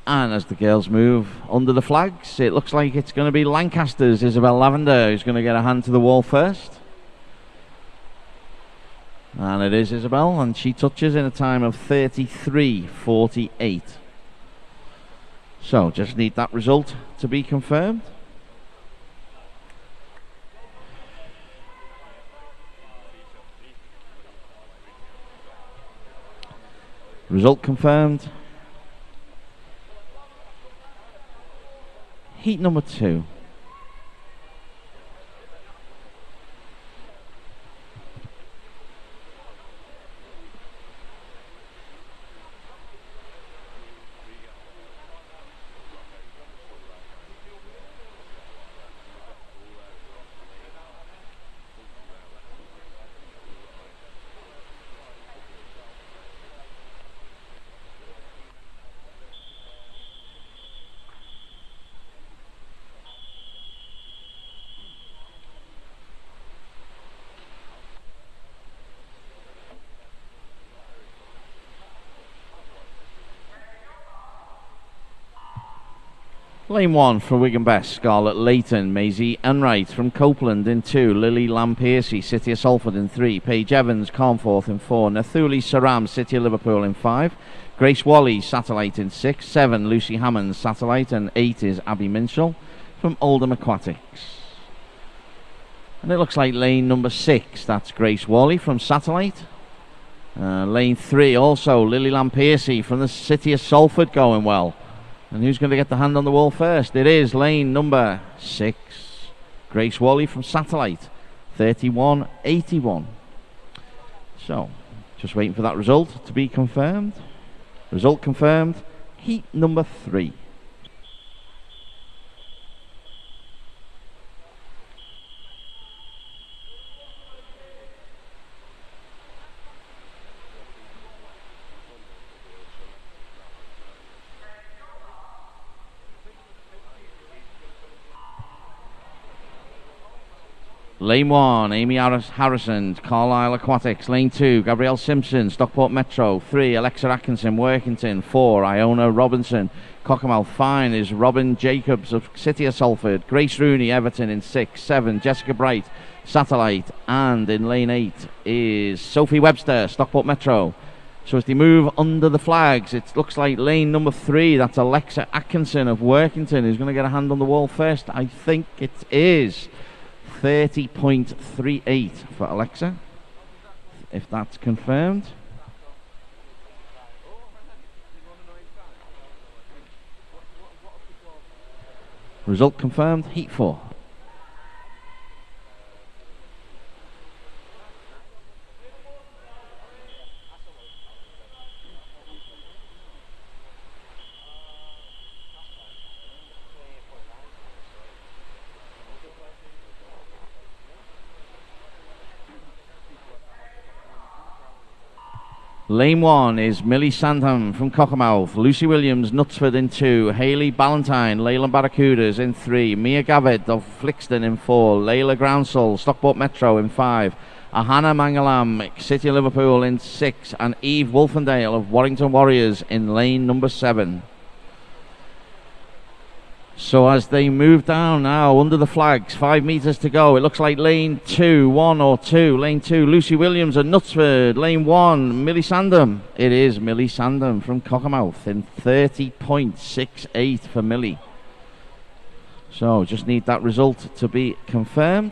S1: And as the girls move under the flags, it looks like it's going to be Lancaster's Isabel Lavender who's going to get a hand to the wall first. And it is Isabel, and she touches in a time of 33:48. So just need that result to be confirmed. Result confirmed. Heat number 2. Lane 1 for Wigan Best, Scarlett Leighton, Maisie Enright from Copeland in 2, Lily Lampearcy, City of Salford in 3, Paige Evans, Carnforth in 4, Nathuli Saram, City of Liverpool in 5, Grace Wally, Satellite in 6, 7, Lucy Hammond, Satellite, and 8 is Abby Minshall from Oldham Aquatics. And it looks like lane number 6, that's Grace Wally from Satellite. Lane 3 also, Lily Lampearcy from the City of Salford going well. And who's going to get the hand on the wall first? It is lane number 6, Grace Wally from Satellite, 31:81. So, just waiting for that result to be confirmed. Result confirmed. Heat number 3. Lane 1, Amy Harrison, Carlisle Aquatics. Lane 2, Gabrielle Simpson, Stockport Metro. 3, Alexa Atkinson, Workington. 4, Iona Robinson, Cockermouth. 5 is Robin Jacobs of City of Salford. Grace Rooney, Everton in 6. 7, Jessica Bright, Satellite. And in lane 8 is Sophie Webster, Stockport Metro. So as they move under the flags, it looks like lane number 3, that's Alexa Atkinson of Workington, who's going to get a hand on the wall first. I think it is 30.38 for Alexa, if that's confirmed. Result confirmed, Heat 4. Lane 1 is Millie Sandham from Cockermouth, Lucy Williams, Knutsford in 2, Hayley Ballantyne, Leyland Barracudas in 3, Mia Gavitt of Flixton in 4, Layla Groundsel, Stockport Metro in 5, Ahana Mangalam, City of Liverpool in 6, and Eve Wolfendale of Warrington Warriors in lane number 7. So as they move down now under the flags, 5 metres to go, it looks like lane 2, 1 or 2, lane 2, Lucy Williams and Knutsford, lane 1, Millie Sandham. It is Millie Sandham from Cockermouth in 30.68 for Millie. So just need that result to be confirmed.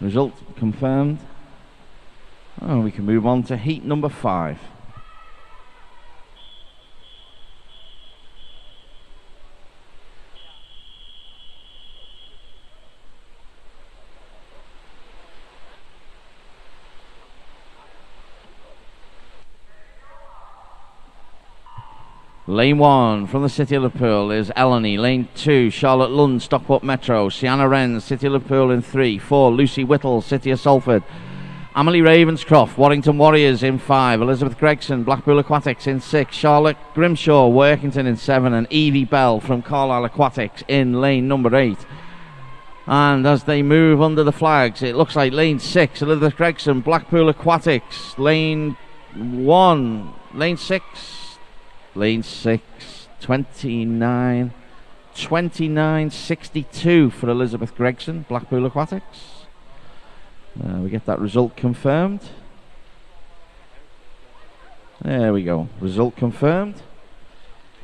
S1: Result confirmed. Oh, we can move on to heat number 5. Lane 1 from the City of Liverpool is Eleni. Lane 2, Charlotte Lund, Stockport Metro. Sienna Wren, City of Liverpool in 3. 4, Lucy Whittle, City of Salford. Amelie Ravenscroft, Warrington Warriors in 5. Elizabeth Gregson, Blackpool Aquatics in 6. Charlotte Grimshaw, Workington in 7. And Evie Bell from Carlisle Aquatics in lane number 8. And as they move under the flags, it looks like lane 6, Elizabeth Gregson, Blackpool Aquatics. Lane 1, lane 6. Lane 6, 29.62 for Elizabeth Gregson, Blackpool Aquatics. We get that result confirmed. There we go, result confirmed.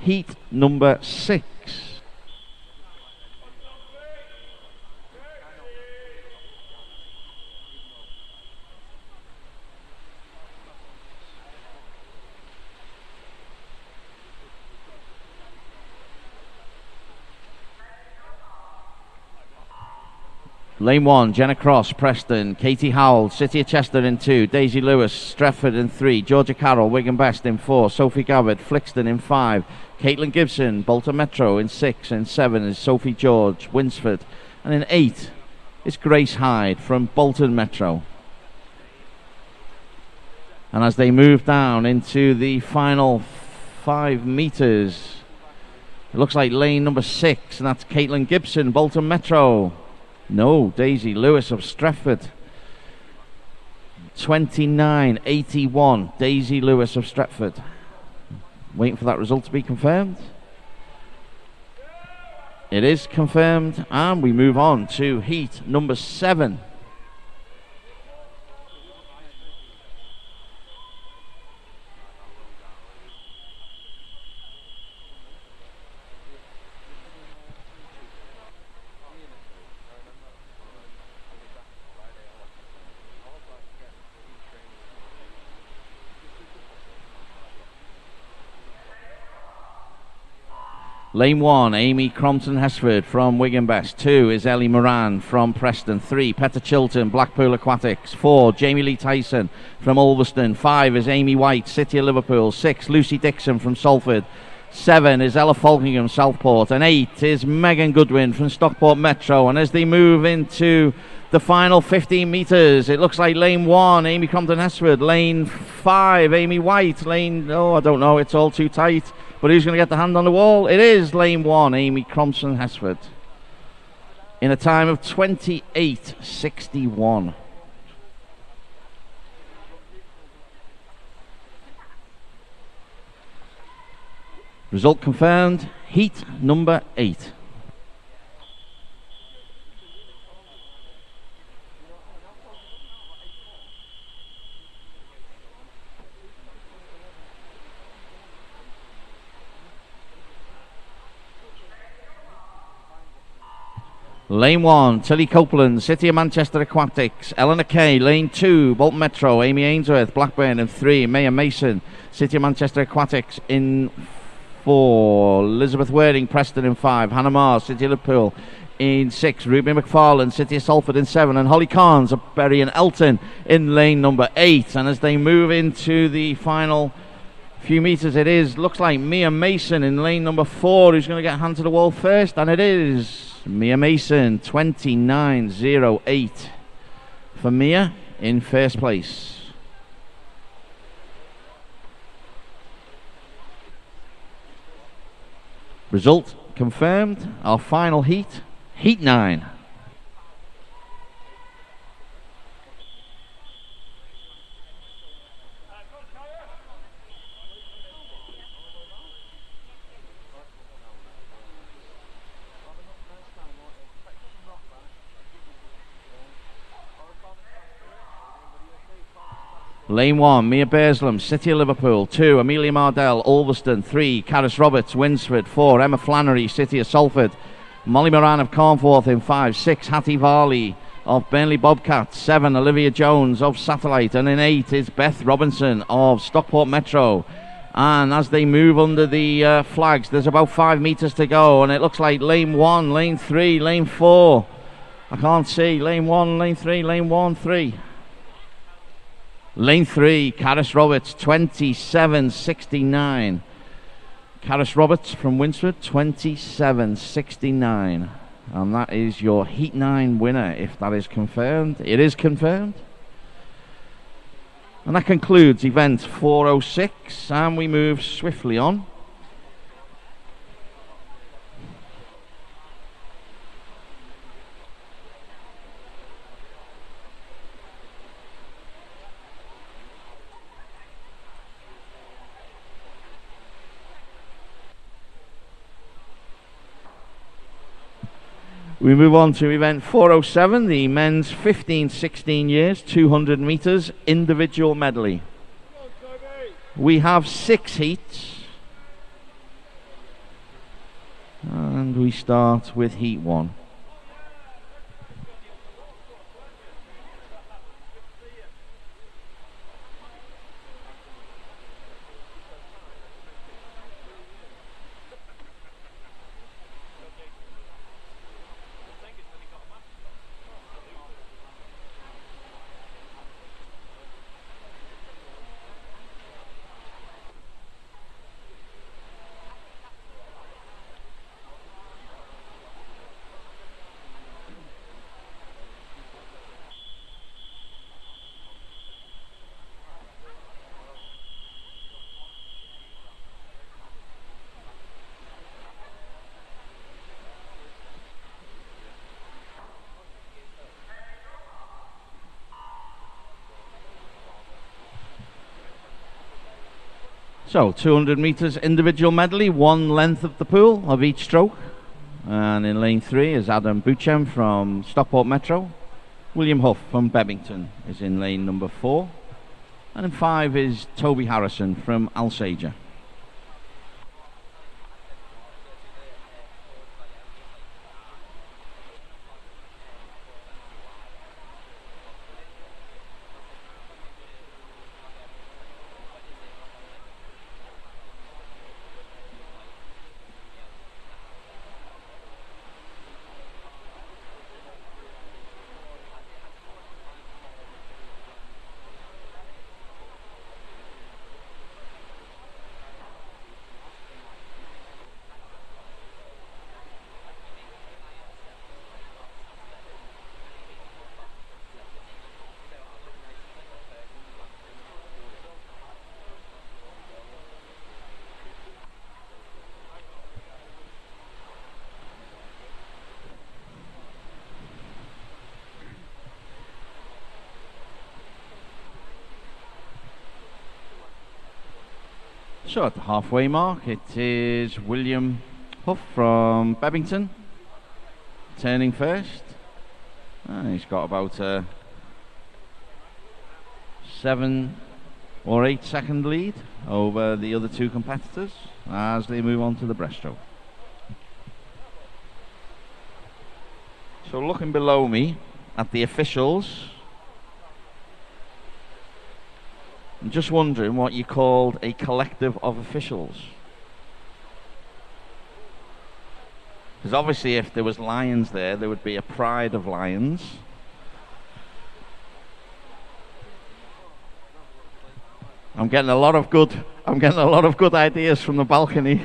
S1: Heat number 6. Lane 1, Jenna Cross, Preston. Katie Howell, City of Chester in 2. Daisy Lewis, Stretford in 3. Georgia Carroll, Wigan Best in 4. Sophie Gavitt, Flixton in 5. Caitlin Gibson, Bolton Metro in 6. And 7 is Sophie George, Winsford. And in 8 is Grace Hyde from Bolton Metro. And as they move down into the final 5 metres, it looks like lane number 6, and that's Caitlin Gibson, Bolton Metro. No, Daisy Lewis of Stretford. 29.81, Daisy Lewis of Stretford. Waiting for that result to be confirmed. It is confirmed, and we move on to heat number 7. Lane 1, Amy Crompton-Hesford from Wigan Best. 2 is Ellie Moran from Preston. 3, Petter Chilton, Blackpool Aquatics. 4, Jamie Lee Tyson from Ulverston. 5 is Amy White, City of Liverpool. 6, Lucy Dixon from Salford. 7 is Ella Falkingham, Southport. And 8 is Megan Goodwin from Stockport Metro. And as they move into the final 15 metres, it looks like lane 1, Amy Crompton-Hesford. Lane 5, Amy White. Lane, I don't know, it's all too tight. But who's going to get the hand on the wall? It is lane 1, Amy Crompton-Hesford, in a time of 28.61. Result confirmed, heat number 8. Lane 1, Tilly Copeland, City of Manchester Aquatics. Eleanor Kay, lane 2, Bolton Metro. Amy Ainsworth, Blackburn in 3. Maya Mason, City of Manchester Aquatics in 4. Elizabeth Waring, Preston in 5. Hannah Mars, City of Liverpool in 6. Ruby McFarlane, City of Salford in 7. And Holly Carnes of Bury and Elton in lane number 8. And as they move into the final Few meters it is. Looks like Mia Mason in lane number 4 who's going to get hand to the wall first, and it is Mia Mason, 29.08 for Mia in first place. Result confirmed. Our final heat, Heat 9. Lane 1, Mia Berslam, City of Liverpool. 2, Amelia Mardell, Ulverston. 3, Caris Roberts, Winsford. 4, Emma Flannery, City of Salford. Molly Moran of Carnforth in 5. 6, Hattie Varley of Burnley Bobcats. 7, Olivia Jones of Satellite. And in 8 is Beth Robinson of Stockport Metro. And as they move under the flags, there's about 5 meters to go. And it looks like lane 1, lane 3, lane 4. I can't see. Lane 1, lane 3, lane 1, 3. Lane 3, Caris Roberts, 27.69. Caris Roberts from Winsford, 27.69. And that is your Heat 9 winner, if that is confirmed. It is confirmed. And that concludes event 406, and we move swiftly on. We move on to event 407, the men's 15-16 years, 200 meters individual medley. We have 6 heats. And we start with heat 1. So, 200 meters individual medley, 1 length of the pool of each stroke. And in lane 3 is Adam Buchem from Stockport Metro. William Huff from Bebington is in lane number 4. And in 5 is Toby Harrison from Alsager. So at the halfway mark, it is William Huff from Bebington turning first. And he's got about a 7 or 8 second lead over the other 2 competitors as they move on to the breaststroke. So looking below me at the officials, I'm just wondering what you called a collective of officials. Because obviously if there was lions there would be a pride of lions. I'm getting a lot of good ideas from the balcony.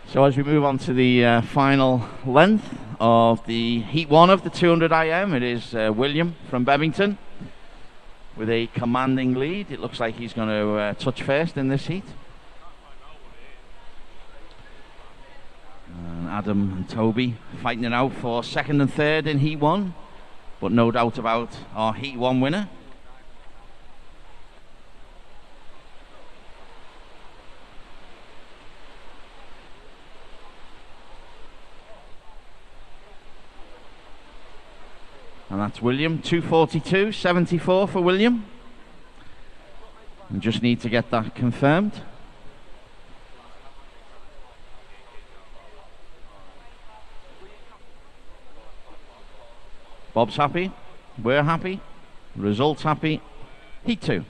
S1: So as we move on to the final length of the Heat 1 of the 200 IM, it is William from Bebington with a commanding lead. It looks like he's going to touch first in this heat. And Adam and Toby fighting it out for second and third in Heat 1, but no doubt about our Heat 1 winner. And that's William, 2:42.74 for William. And just need to get that confirmed. Bob's happy, we're happy, results happy, Heat 2.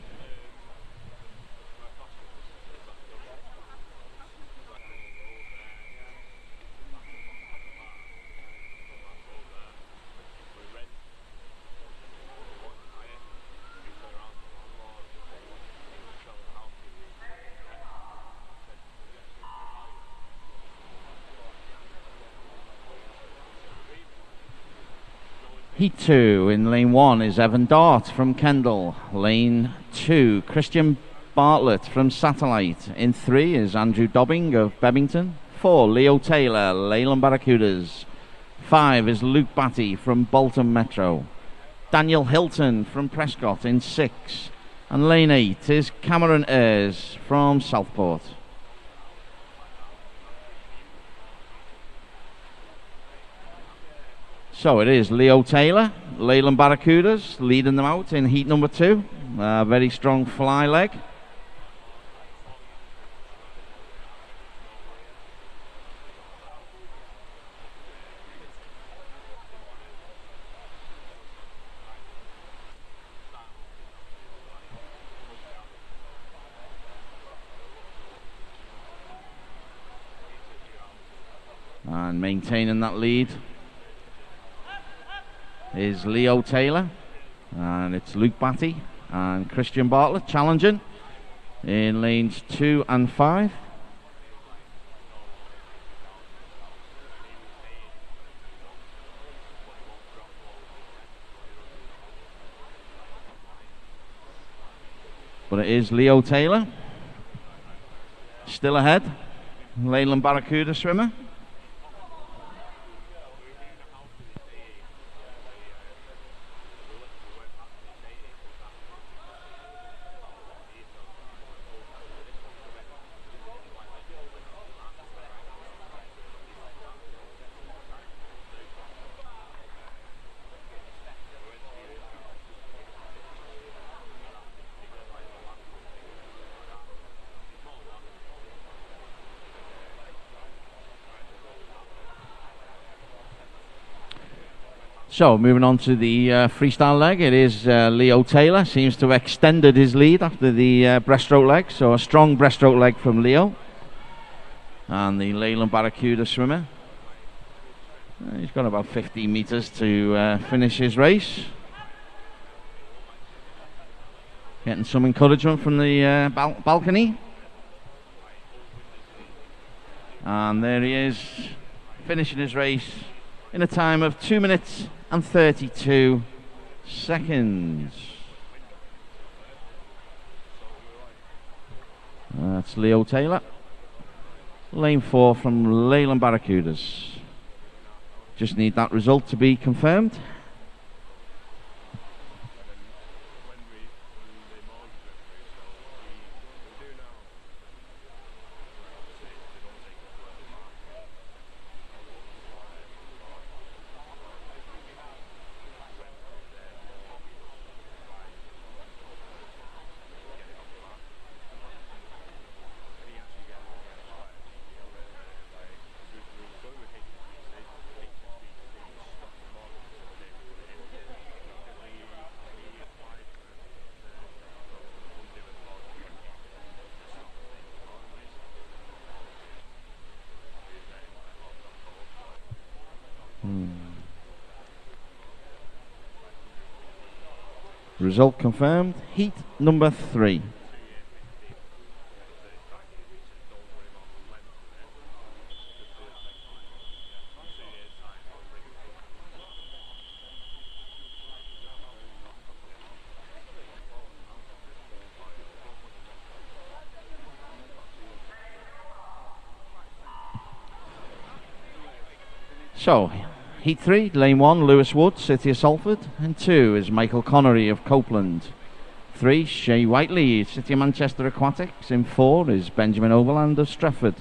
S1: Heat 2 in lane 1 is Evan Dart from Kendal. Lane 2, Christian Bartlett from Satellite. In 3 is Andrew Dobbing of Bebington. 4, Leo Taylor, Leyland Barracudas. 5 is Luke Batty from Bolton Metro. Daniel Hilton from Prescott in 6. And lane 8 is Cameron Ayres from Southport. So it is Leo Taylor, Leyland Barracudas, leading them out in heat number 2. Very strong fly leg. And maintaining that lead is Leo Taylor, and it's Luke Batty and Christian Bartlett challenging in lanes 2 and 5. But it is Leo Taylor still ahead, Leyland Barracuda swimmer. So moving on to the freestyle leg, it is Leo Taylor. Seems to have extended his lead after the breaststroke leg, so a strong breaststroke leg from Leo. And the Leyland Barracuda swimmer, he's got about 15 meters to finish his race. Getting some encouragement from the balcony. And there he is, finishing his race in a time of 2 minutes and 32 seconds. That's Leo Taylor. Lane 4 from Leyland Barracudas. Just need that result to be confirmed. result confirmed. Heat number 3. So, Heat 3, Lane 1, Lewis Wood, City of Salford, and 2 is Michael Connery of Copeland. 3, Shay Whiteley, City of Manchester Aquatics. In 4 is Benjamin Overland of Stretford.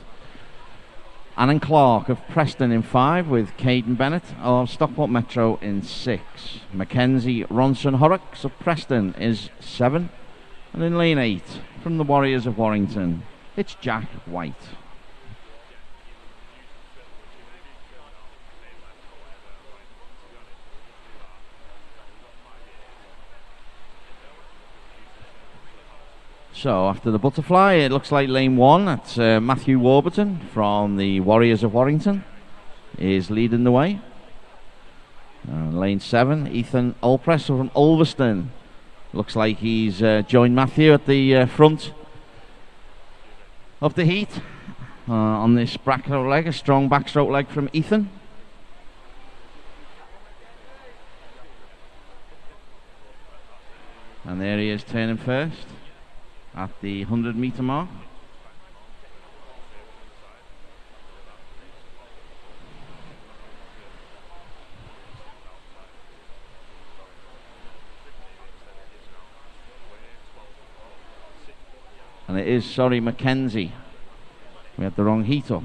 S1: Annan Clark of Preston in 5, with Caden Bennett of Stockport Metro in 6. Mackenzie Ronson Horrocks of Preston is 7. And in lane 8, from the Warriors of Warrington, it's Jack White. So after the butterfly, it looks like lane 1, that's Matthew Warburton from the Warriors of Warrington is leading the way. Lane 7, Ethan Allpress from Ulverston. Looks like he's joined Matthew at the front of the heat on this backstroke leg, a strong backstroke leg from Ethan. And there he is turning first at the 100-metre mark. And it is, Mackenzie. We had the wrong heat up.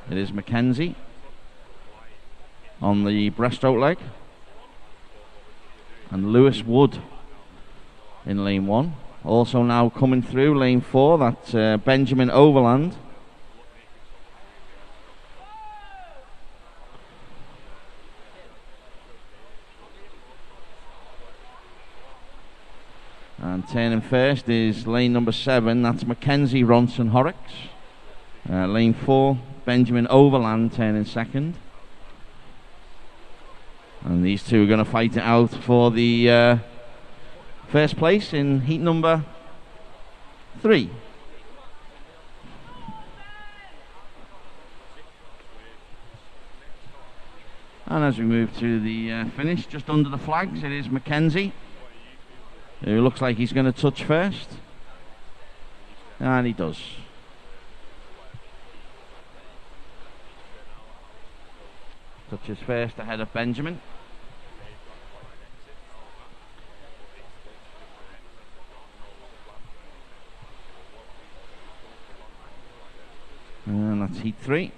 S1: It is Mackenzie on the breaststroke leg. And Lewis Wood in lane 1. Also now coming through lane 4, that's Benjamin Overland. And turning first is lane number 7, that's Mackenzie Ronson Horrocks. Lane 4, Benjamin Overland turning second. And these two are going to fight it out for the first place in heat number 3. And as we move to the finish, just under the flags, it is Mackenzie, who looks like he's going to touch first. And he does. Touches first ahead of Benjamin. And that's heat 3.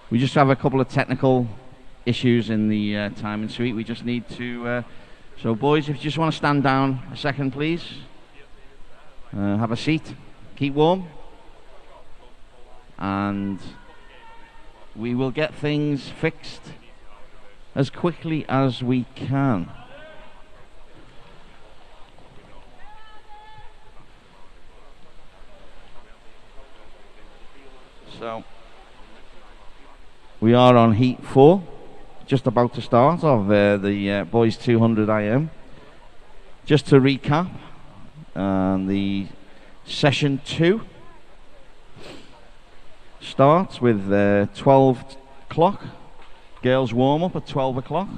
S1: We just have a couple of technical issues in the timing suite. We just need to... so boys, if you just want to stand down a second, please. Have a seat. Keep warm. And we will get things fixed as quickly as we can. So... we are on heat 4, just about to start of the boys 200 IM. Just to recap, the session 2 starts with 12 o'clock, girls warm up at 12 o'clock,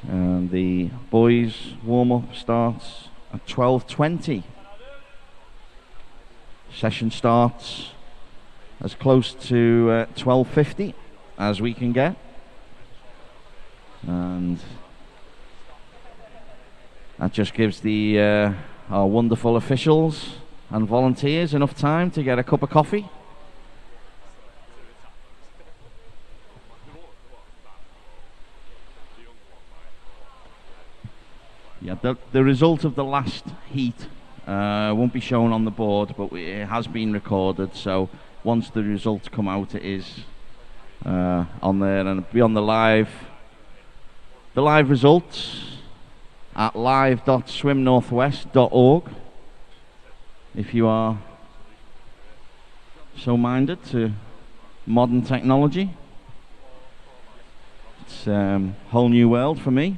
S1: and the boys warm up starts at 12:20. Session starts as close to 12:50 as we can get, and that just gives the our wonderful officials and volunteers enough time to get a cup of coffee. Yeah, the result of the last heat Won't be shown on the board, but it has been recorded, so once the results come out, it is on there, and it'll be on the live results at live.swimnorthwest.org if you are so minded to modern technology. It's a whole new world for me.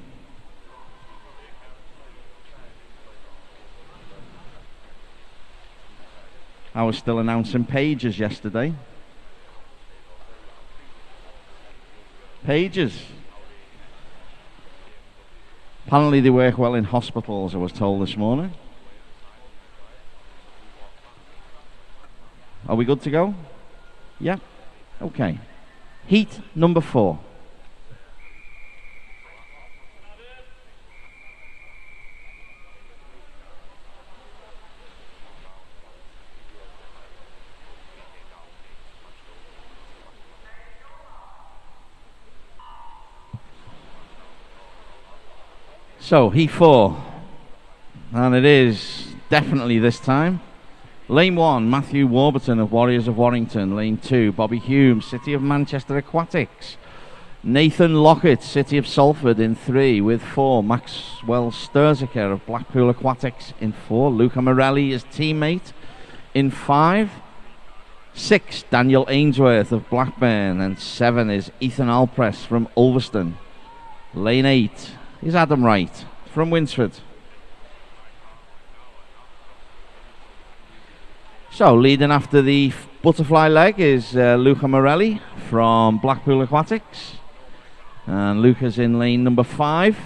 S1: I was still announcing pages yesterday. Pages. Apparently they work well in hospitals, I was told this morning. Are we good to go? Yeah? Okay. Heat number 4. So, Heat 4, and it is definitely this time. Lane 1, Matthew Warburton of Warriors of Warrington. Lane 2, Bobby Hume, City of Manchester Aquatics. Nathan Lockett, City of Salford in 3, with 4, Maxwell Sturziker of Blackpool Aquatics in 4, Luca Morelli, his teammate, in 5. 6, Daniel Ainsworth of Blackburn, and 7 is Ethan Alpress from Ulverston. Lane 8 is Adam Wright from Winsford. So, leading after the butterfly leg is Luca Morelli from Blackpool Aquatics. And Luca's in lane number 5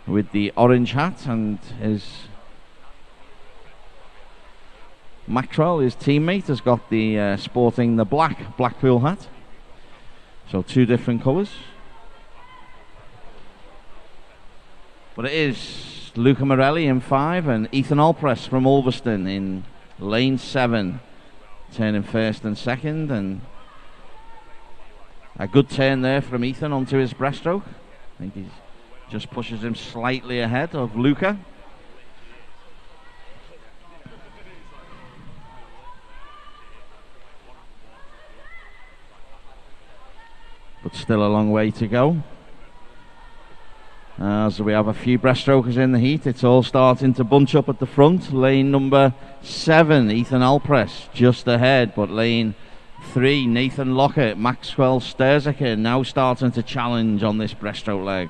S1: with the orange hat, and his Maxwell, his teammate, has got the sporting the black Blackpool hat. So 2 different colours. But it is Luca Morelli in 5 and Ethan Alpress from Ulverston in lane 7, turning first and second, and a good turn there from Ethan onto his breaststroke. I think he just pushes him slightly ahead of Luca. But still a long way to go. As we have a few breaststrokers in the heat, it's all starting to bunch up at the front. Lane number 7, Ethan Alpress, just ahead, but lane 3, Nathan Lockett, Maxwell Sturziker, now starting to challenge on this breaststroke leg.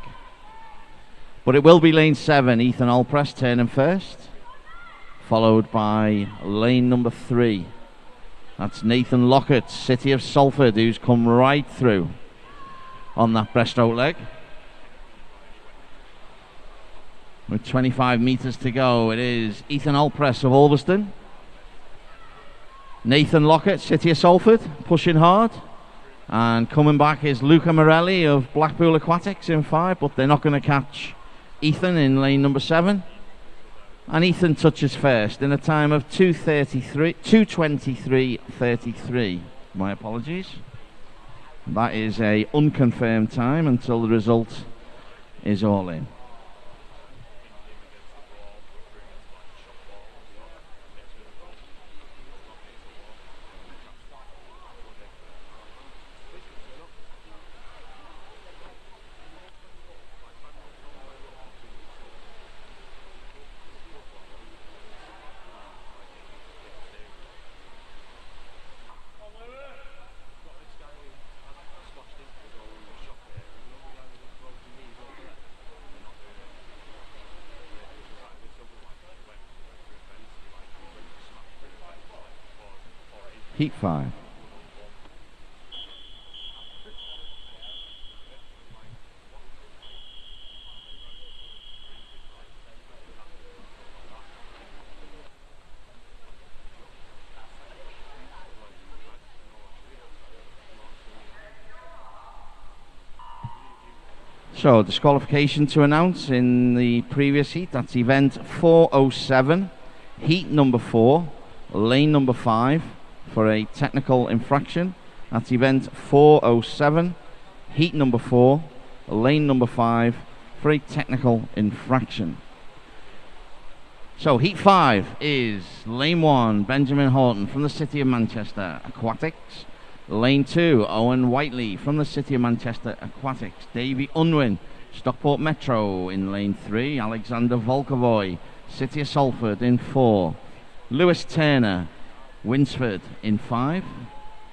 S1: But it will be lane 7, Ethan Alpress, turning first, followed by lane number 3. That's Nathan Lockett, City of Salford, who's come right through on that breaststroke leg. With 25 metres to go, it is Ethan Alpress of Ulverston. Nathan Lockett, City of Salford, pushing hard. And coming back is Luca Morelli of Blackpool Aquatics in 5, but they're not going to catch Ethan in lane number 7. And Ethan touches first in a time of 2:23.33. My apologies. That is a unconfirmed time until the result is all in. Heat 5. So, disqualification to announce in the previous heat. That's event 407, heat number 4, lane number 5. For a technical infraction. That's event 407, heat number 4, lane number 5, for a technical infraction. So heat 5 is lane 1, Benjamin Horton from the City of Manchester Aquatics. Lane 2, Owen Whiteley from the City of Manchester Aquatics. Davy Unwin, Stockport Metro in lane 3. Alexander Volkovoy, City of Salford in 4. Lewis Turner, Winsford in 5.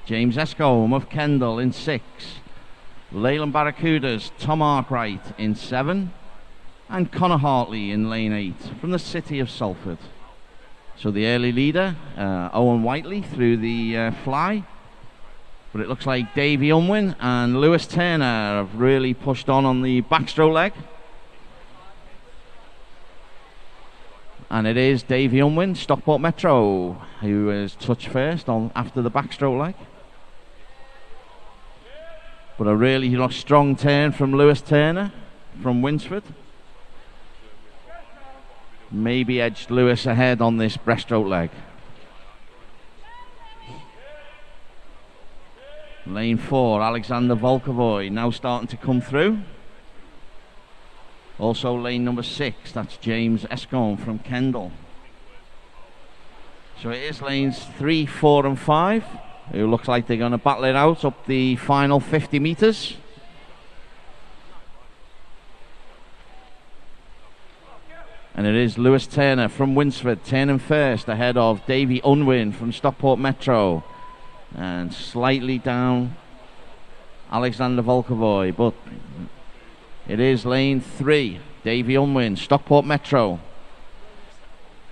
S1: James Escombe of Kendal in 6. Leyland Barracudas, Tom Arkwright in 7. And Connor Hartley in lane 8 from the City of Salford. So the early leader, Owen Whiteley through the fly. But it looks like Davy Unwin and Lewis Turner have really pushed on the backstroke leg. And it is Davy Unwin, Stockport Metro, who is touched first after the backstroke leg. But a really strong turn from Lewis Turner from Winsford. Maybe edged Lewis ahead on this breaststroke leg. Lane 4, Alexander Volkovoy now starting to come through. Also lane number 6, that's James Escombe from Kendal. So it is lanes 3, 4 and 5. It looks like they're going to battle it out up the final 50 metres. And it is Lewis Turner from Winsford turning first ahead of Davy Unwin from Stockport Metro. And slightly down Alexander Volkovoy, but it is lane 3, Davy Unwin, Stockport Metro,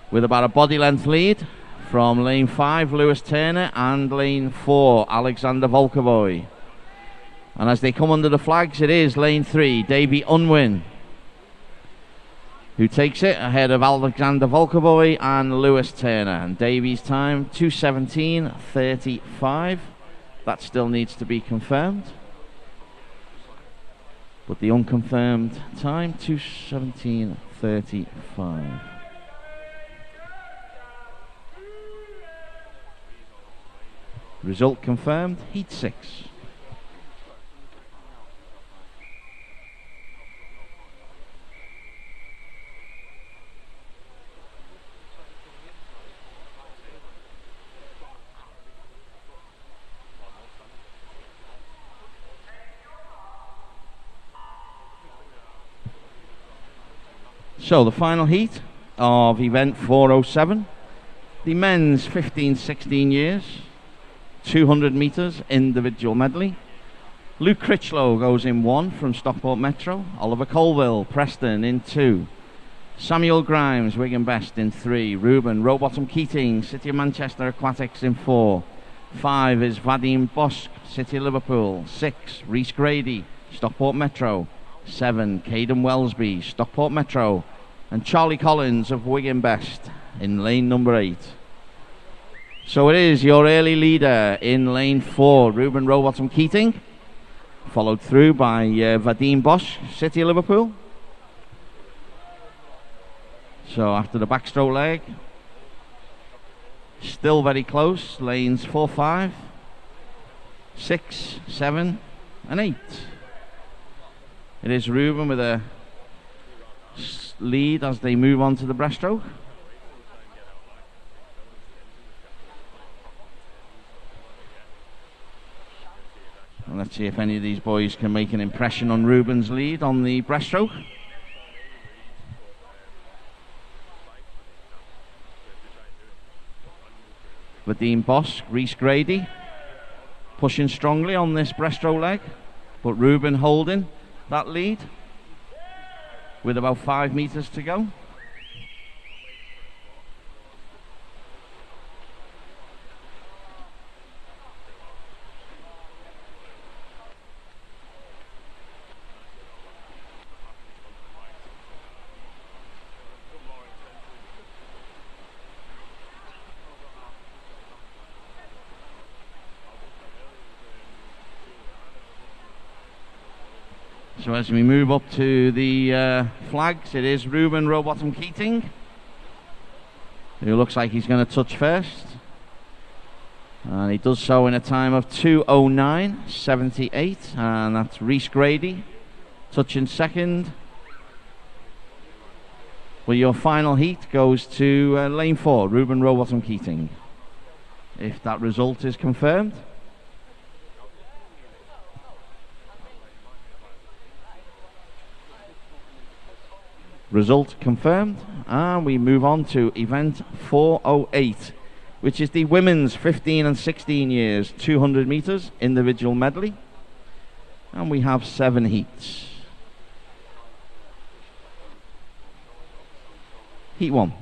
S1: with about a body length lead from lane 5, Lewis Turner, and lane 4, Alexander Volkovoy. And as they come under the flags, it is lane 3, Davy Unwin, who takes it ahead of Alexander Volkovoy and Lewis Turner. And Davy's time, 2:17:35. That still needs to be confirmed. But the unconfirmed time, 2:17:35. Result confirmed, heat 6. So the final heat of event 407, the men's 15-16 years, 200 metres individual medley. Luke Critchlow goes in 1 from Stockport Metro. Oliver Colville, Preston in 2. Samuel Grimes, Wigan Best in 3. Ruben Rowbottom Keating, City of Manchester Aquatics in 4. 5 is Vadim Bosch, City of Liverpool. 6, Rhys Grady, Stockport Metro. 7, Caden Wellesby, Stockport Metro. And Charlie Collins of Wigan Best in lane number 8. So it is your early leader in lane 4, Ruben Rowbottom Keating, followed through by Vadim Bosch, City of Liverpool. So after the backstroke leg, still very close, lanes 4, 5, 6, 7 and 8. It is Ruben with a lead as they move on to the breaststroke. And let's see if any of these boys can make an impression on Ruben's lead on the breaststroke. Vadim Bosch, Rhys Grady pushing strongly on this breaststroke leg, but Ruben holding that lead with about 5 metres to go. So as we move up to the flags, it is Ruben Rowbottom Keating, who looks like he's going to touch first. And he does so in a time of 2:09:78, and that's Rhys Grady touching second. Well, your final heat goes to lane 4, Ruben Rowbottom Keating. If that result is confirmed. Result confirmed, and we move on to event 408, which is the women's 15 and 16 years 200 meters individual medley, and we have 7 heats. Heat 1.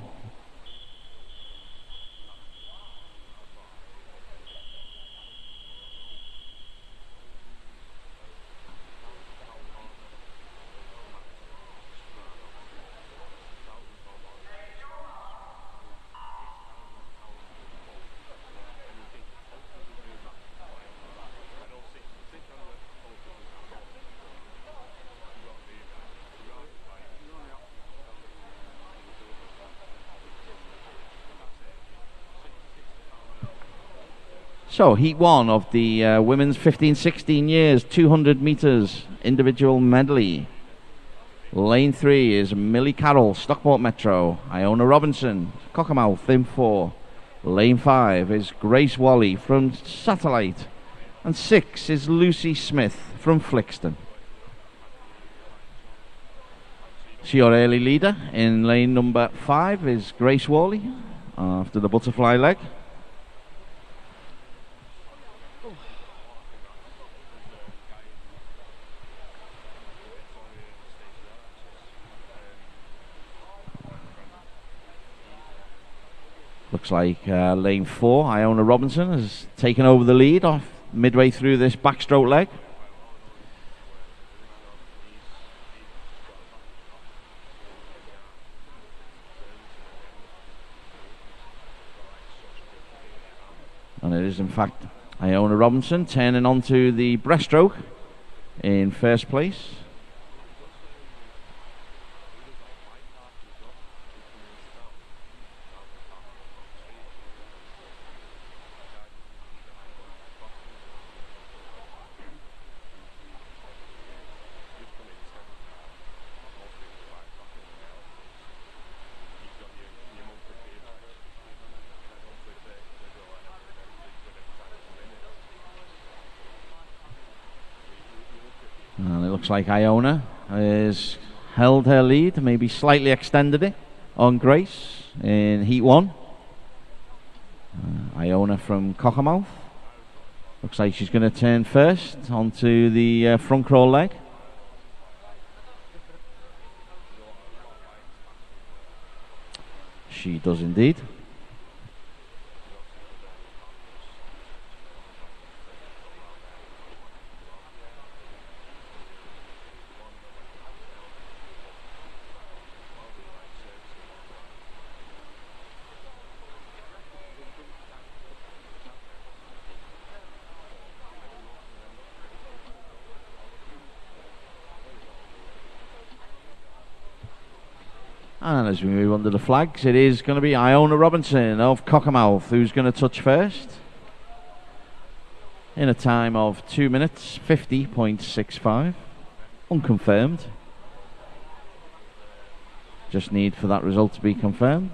S1: So, heat 1 of the women's 15-16 years, 200 meters individual medley. Lane 3 is Millie Carroll, Stockport Metro. Iona Robinson, Cockermouth, in 4. Lane 5 is Grace Wally from Satellite. And 6 is Lucy Smith from Flixton. So your early leader in lane number 5 is Grace Wally after the butterfly leg. Looks like lane 4, Iona Robinson, has taken over the lead off midway through this backstroke leg. And it is in fact Iona Robinson turning onto the breaststroke in first place. And it looks like Iona has held her lead, maybe slightly extended it on Grace in heat 1. Iona from Cockermouth. Looks like she's going to turn first onto the front crawl leg. She does indeed. And as we move under the flags, it is going to be Iona Robinson of Cockermouth who's going to touch first in a time of 2 minutes 50.65, unconfirmed. Just need for that result to be confirmed.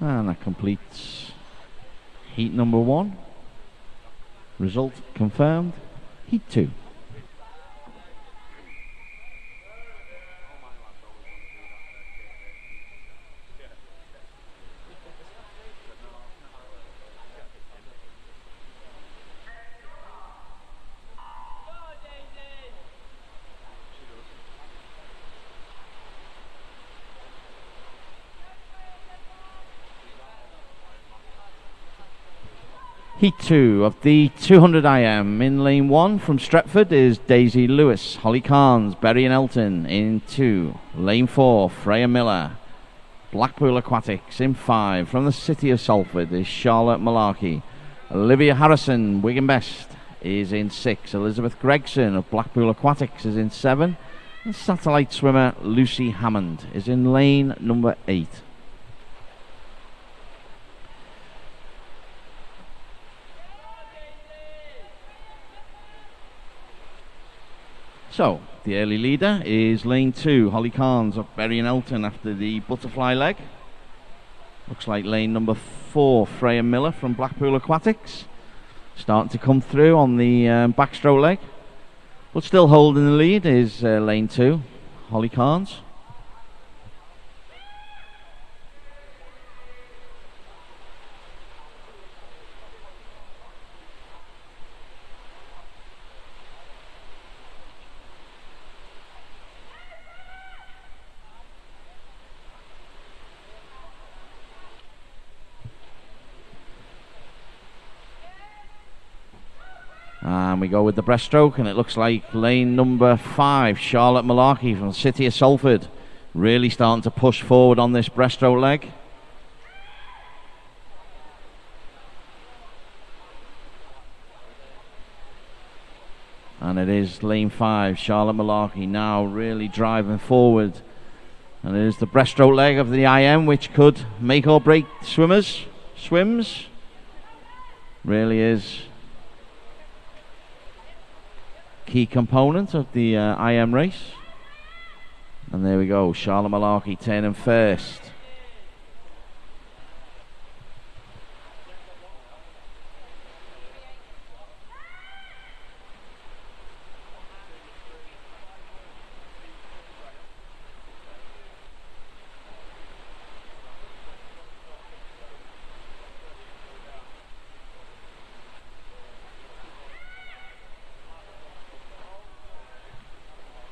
S1: And that completes heat number 1. Result confirmed. Heat 2. Heat 2 of the 200 IM. In lane 1 from Stretford is Daisy Lewis, Holly Carnes, Berry and Elton in 2. Lane 4, Freya Miller, Blackpool Aquatics in 5. From the city of Salford is Charlotte Malarkey. Olivia Harrison, Wigan Best, is in 6. Elizabeth Gregson of Blackpool Aquatics is in 7. And satellite swimmer Lucy Hammond is in lane number 8. So, the early leader is lane 2, Holly Carnes of Berry and Elton after the butterfly leg. Looks like lane number 4, Freya Miller from Blackpool Aquatics, starting to come through on the backstroke leg. But still holding the lead is lane 2, Holly Carnes. And we go with the breaststroke, and it looks like lane number 5, Charlotte Malarkey from the city of Salford, really starting to push forward on this breaststroke leg. And it is lane 5, Charlotte Malarkey, now really driving forward. And it is the breaststroke leg of the IM which could make or break swims. Really is key component of the IM race. And there we go, Charlotte Malarkey turning first.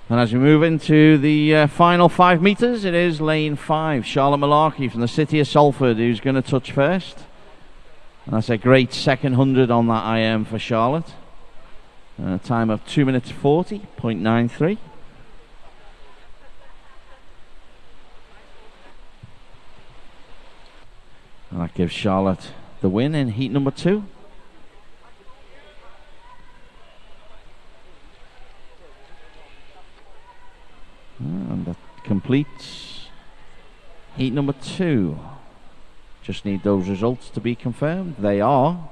S1: And as we move into the final 5 metres, it is lane 5, Charlotte Malarkey from the city of Salford, who's going to touch first. And that's a great second 100 on that IM for Charlotte. A time of 2 minutes 40.93. And that gives Charlotte the win in heat number 2. And that completes heat number 2. Just need those results to be confirmed. They are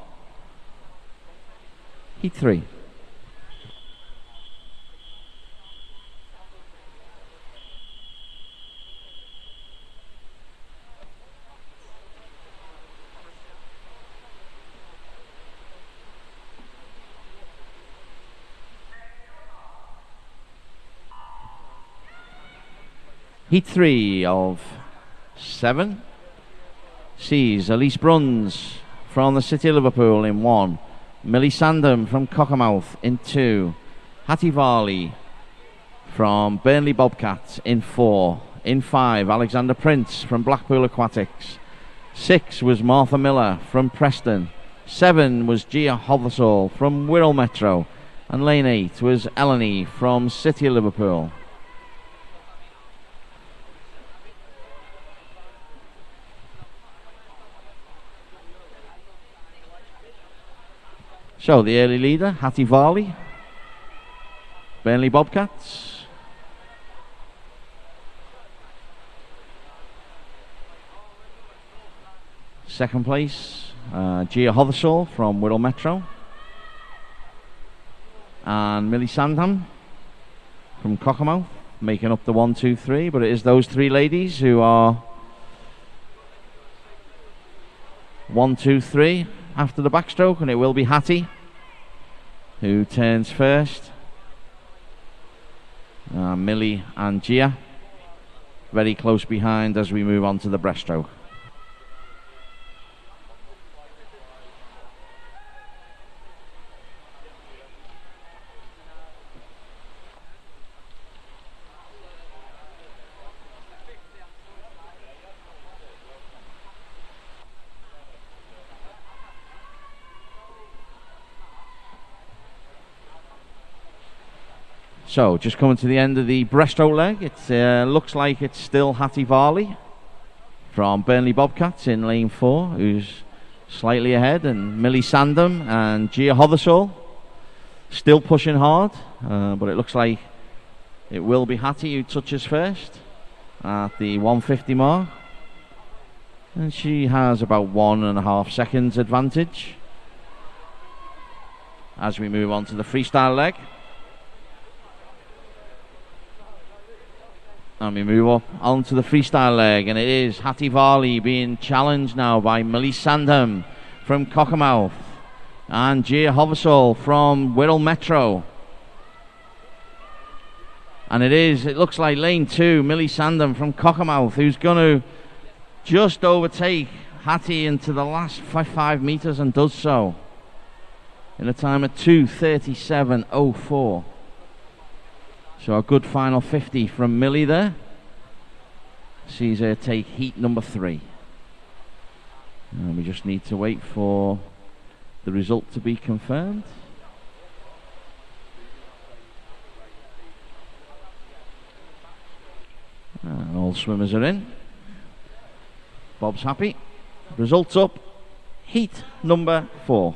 S1: heat 3. Heat 3 of 7 sees Elise Bruns from the city of Liverpool in 1, Millie Sandham from Cockermouth in 2, Hattie Varley from Burnley Bobcats in 4, in 5 Alexander Prince from Blackpool Aquatics, 6 was Martha Miller from Preston, 7 was Gia Hothersall from Wirral Metro, and lane 8 was Eleni from City of Liverpool. So the early leader, Hattie Varley, Burnley Bobcats. Second place, Gia Hothersall from Wirral Metro. And Millie Sandham from Cockermouth, making up the 1, 2, 3. But it is those 3 ladies who are 1, 2, 3 after the backstroke, and it will be Hattie who turns first. Millie and Gia very close behind as we move on to the breaststroke. So, just coming to the end of the breaststroke leg. It looks like it's still Hattie Varley from Burnley Bobcats in lane 4, who's slightly ahead, and Millie Sandham and Gia Hothersall still pushing hard, but it looks like it will be Hattie who touches first at the 150 mark, and she has about 1.5 seconds advantage as we move on to the freestyle leg. And we move up onto the freestyle leg, and it is Hattie Varley being challenged now by Millie Sandham from Cockermouth and Gia Hothersall from Wirral Metro. And it looks like lane 2, Millie Sandham from Cockermouth, who's going to just overtake Hattie into the last 5 meters, and does so in a time of 2:37.04. So a good final 50 from Millie there. Sees her take heat number 3. And we just need to wait for the result to be confirmed. And all swimmers are in. Bob's happy. Results up. Heat number 4.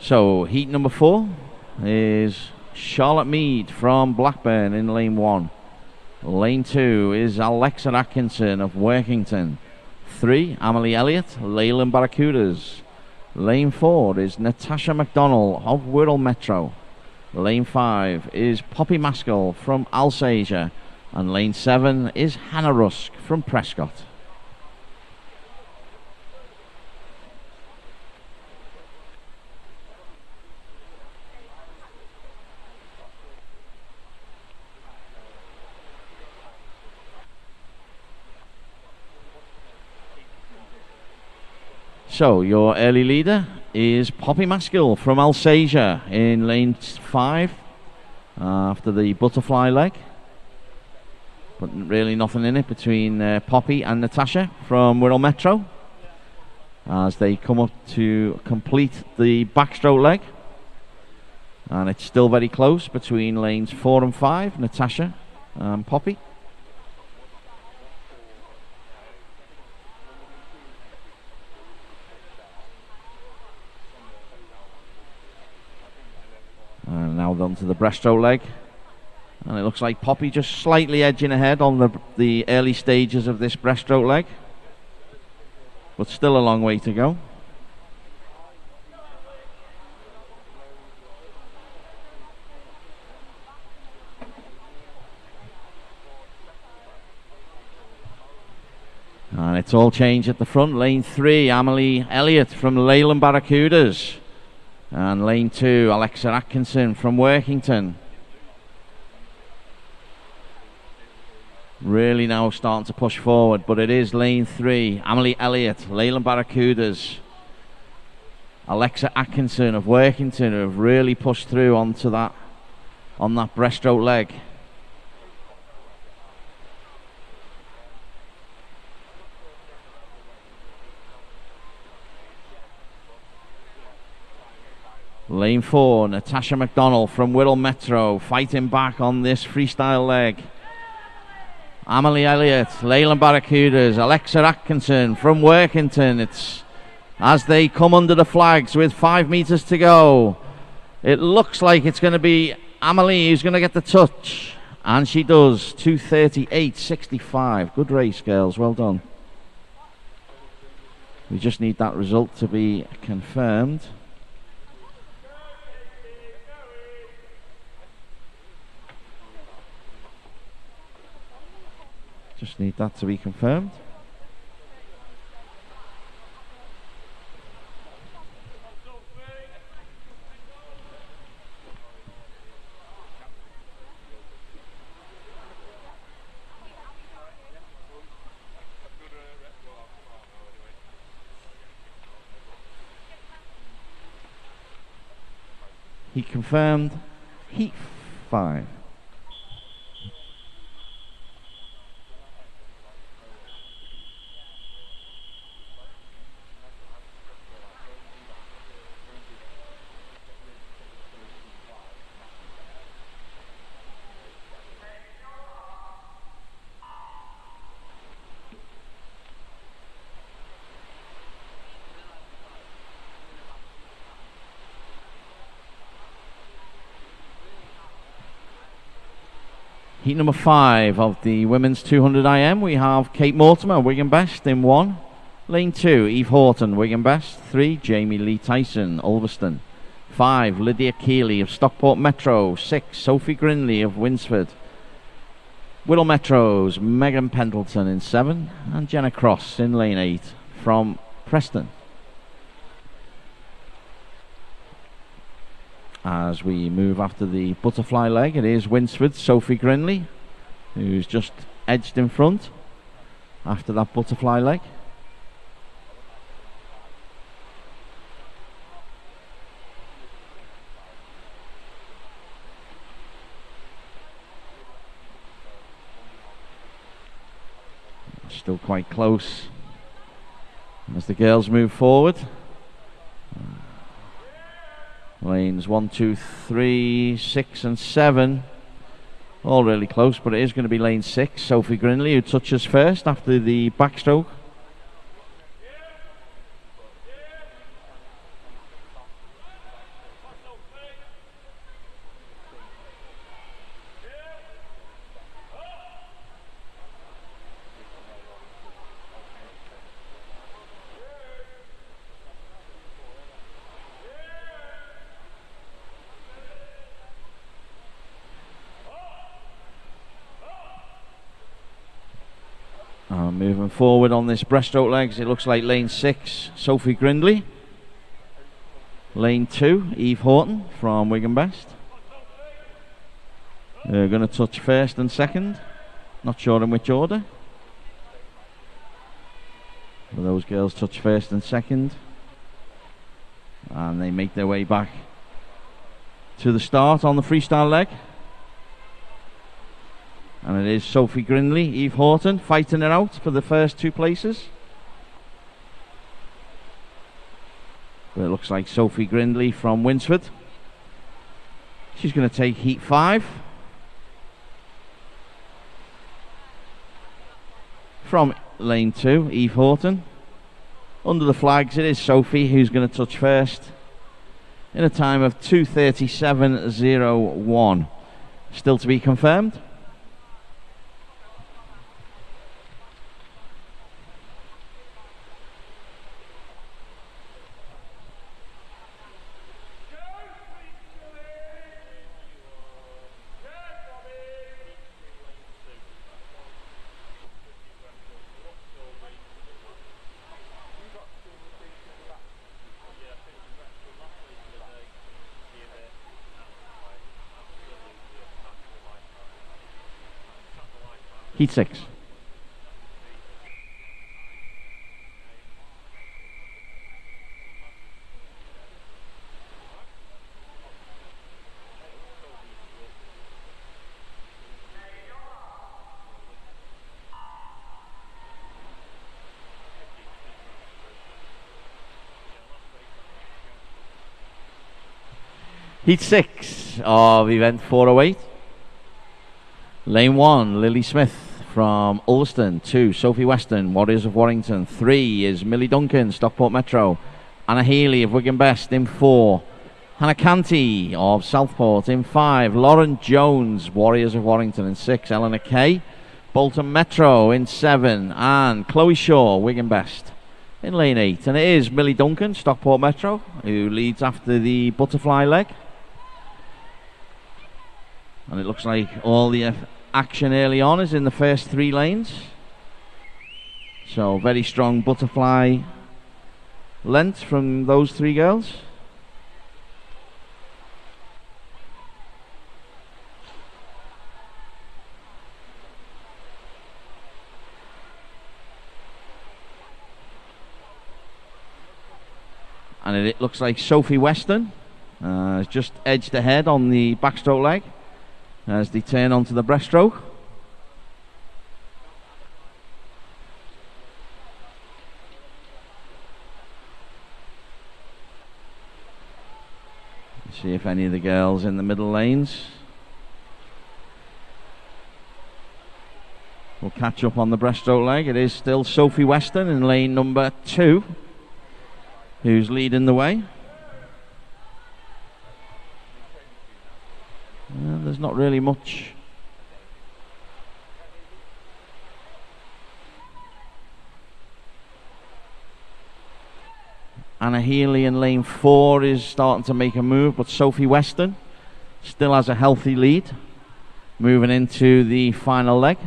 S1: So, heat number 4 is Charlotte Mead from Blackburn in lane 1. Lane 2 is Alexa Atkinson of Workington. 3, Amelie Elliott, Leyland Barracudas. Lane 4 is Natasha McDonnell of Wirral Metro. Lane 5 is Poppy Maskell from Alsager. And lane 7 is Hannah Rusk from Prescott. So, your early leader is Poppy Maskell from Alsager in lane 5 after the butterfly leg. But really nothing in it between Poppy and Natasha from Wirral Metro as they come up to complete the backstroke leg. And it's still very close between lanes 4 and 5, Natasha and Poppy. And now on to the breaststroke leg, and it looks like Poppy just slightly edging ahead on the early stages of this breaststroke leg, but still a long way to go. And it's all changed at the front. Lane 3, Amelie Elliott from Leyland Barracudas. And lane 2, Alexa Atkinson from Workington. Really now starting to push forward, but it is lane 3, Amelie Elliott, Leyland Barracudas. Alexa Atkinson of Workington, who have really pushed through on that breaststroke leg. Lane 4, Natasha McDonnell from Wirral Metro, fighting back on this freestyle leg. Amelie Elliott, Leyland Barracudas, Alexa Atkinson from Workington. It's as they come under the flags with 5 meters to go. It looks like it's going to be Amelie who's going to get the touch, and she does. 2:38.65. Good race, girls. Well done. We just need that result to be confirmed. Just need that to be confirmed. Heat confirmed. Heat 5. Heat number 5 of the women's 200 IM. We have Kate Mortimer, Wigan Best, in 1. Lane 2, Eve Horton, Wigan Best. 3, Jamie Lee Tyson, Ulverston. 5, Lydia Keeley of Stockport Metro. 6, Sophie Grinley of Winsford. Whittle Metro's Megan Pendleton in 7. And Jenna Cross in lane 8 from Preston. As we move after the butterfly leg, it is Winsford's Sophie Grinley, who's just edged in front after that butterfly leg. Still quite close as the girls move forward. Lanes 1, 2, 3, 6 and 7 all really close, but it is going to be lane 6, Sophie Grinley, who touches first after the backstroke. Moving forward on this breaststroke legs, it looks like lane 6, Sophie Grindley. Lane 2, Eve Horton from Wigan Best. They're going to touch first and second. Not sure in which order. But those girls touch first and second. And they make their way back to the start on the freestyle leg. And it is Sophie Grindley, Eve Horton fighting it out for the first 2 places. But it looks like Sophie Grindley from Winsford. She's going to take heat 5. From lane 2, Eve Horton. Under the flags, it is Sophie who's going to touch first in a time of 2:37.01. Still to be confirmed. Heat 6. Heat 6 of event 408. Lane 1, Lily Smith from Ulverston. 2, Sophie Weston, Warriors of Warrington. 3 is Millie Duncan, Stockport Metro. Anna Healy of Wigan Best in 4. Hannah Canty of Southport in 5. Lauren Jones, Warriors of Warrington in 6. Eleanor Kay, Bolton Metro in 7. And Chloe Shaw, Wigan Best in lane 8. And it is Millie Duncan, Stockport Metro, who leads after the butterfly leg. And it looks like all the action early on is in the first 3 lanes. So very strong butterfly length from those 3 girls. And it looks like Sophie Weston Just edged ahead on the backstroke leg as they turn onto the breaststroke. See if any of the girls in the middle lanes will catch up on the breaststroke leg. It is still Sophie Weston in lane number 2 who's leading the way. There's not really much. Anna Healy in lane 4 is starting to make a move, but Sophie Weston still has a healthy lead moving into the final leg.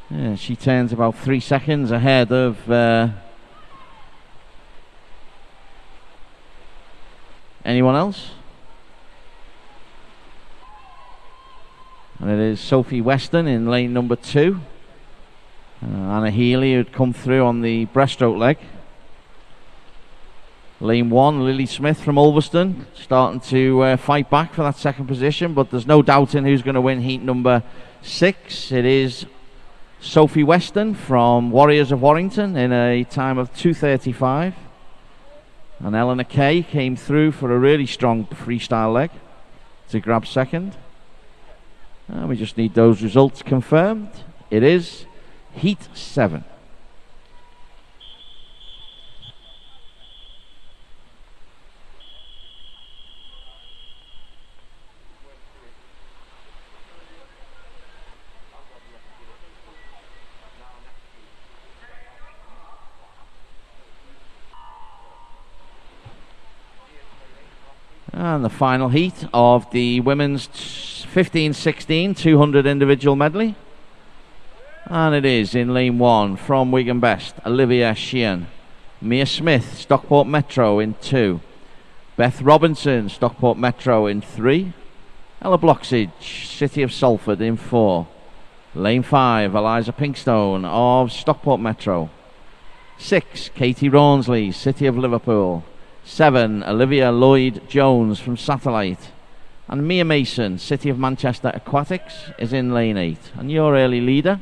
S1: Yeah, she turns about 3 seconds ahead of anyone else. And it is Sophie Weston in lane number 2. Anna Healy who'd come through on the breaststroke leg. Lane 1, Lily Smith from Ulverston starting to fight back for that second position, but there's no doubting who's going to win heat number 6. It is Sophie Weston from Warriors of Warrington in a time of 2:35. And Eleanor Kay came through for a really strong freestyle leg to grab second. And we just need those results confirmed. It is heat 7. And the final heat of the women's 15-16 200 individual medley. And it is in lane 1 from Wigan Best, Olivia Sheehan. Mia Smith, Stockport Metro in 2. Beth Robinson, Stockport Metro in 3. Ella Bloxage, City of Salford in 4. Lane 5, Eliza Pinkstone of Stockport Metro. 6, Katie Rawnsley, City of Liverpool. 7, Olivia Lloyd-Jones from Satellite. And Mia Mason, City of Manchester Aquatics, is in lane 8. And your early leader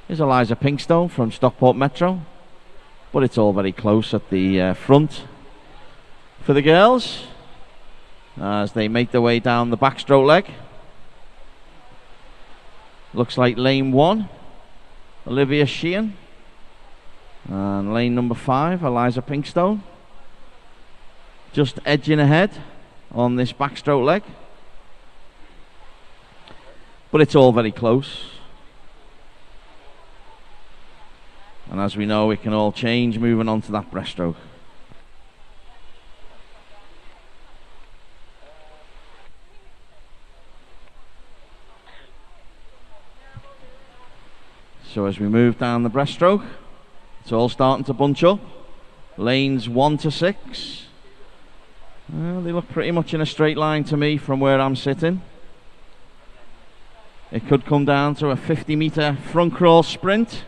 S1: is Eliza Pinkstone from Stockport Metro. But it's all very close at the front for the girls as they make their way down the backstroke leg. Looks like lane 1, Olivia Sheehan. And lane number 5, Eliza Pinkstone. Just edging ahead on this backstroke leg. But it's all very close. And as we know, it can all change moving on to that breaststroke. So as we move down the breaststroke, it's all starting to bunch up. Lanes 1 to 6. They look pretty much in a straight line to me from where I'm sitting. It could come down to a 50-meter front crawl sprint.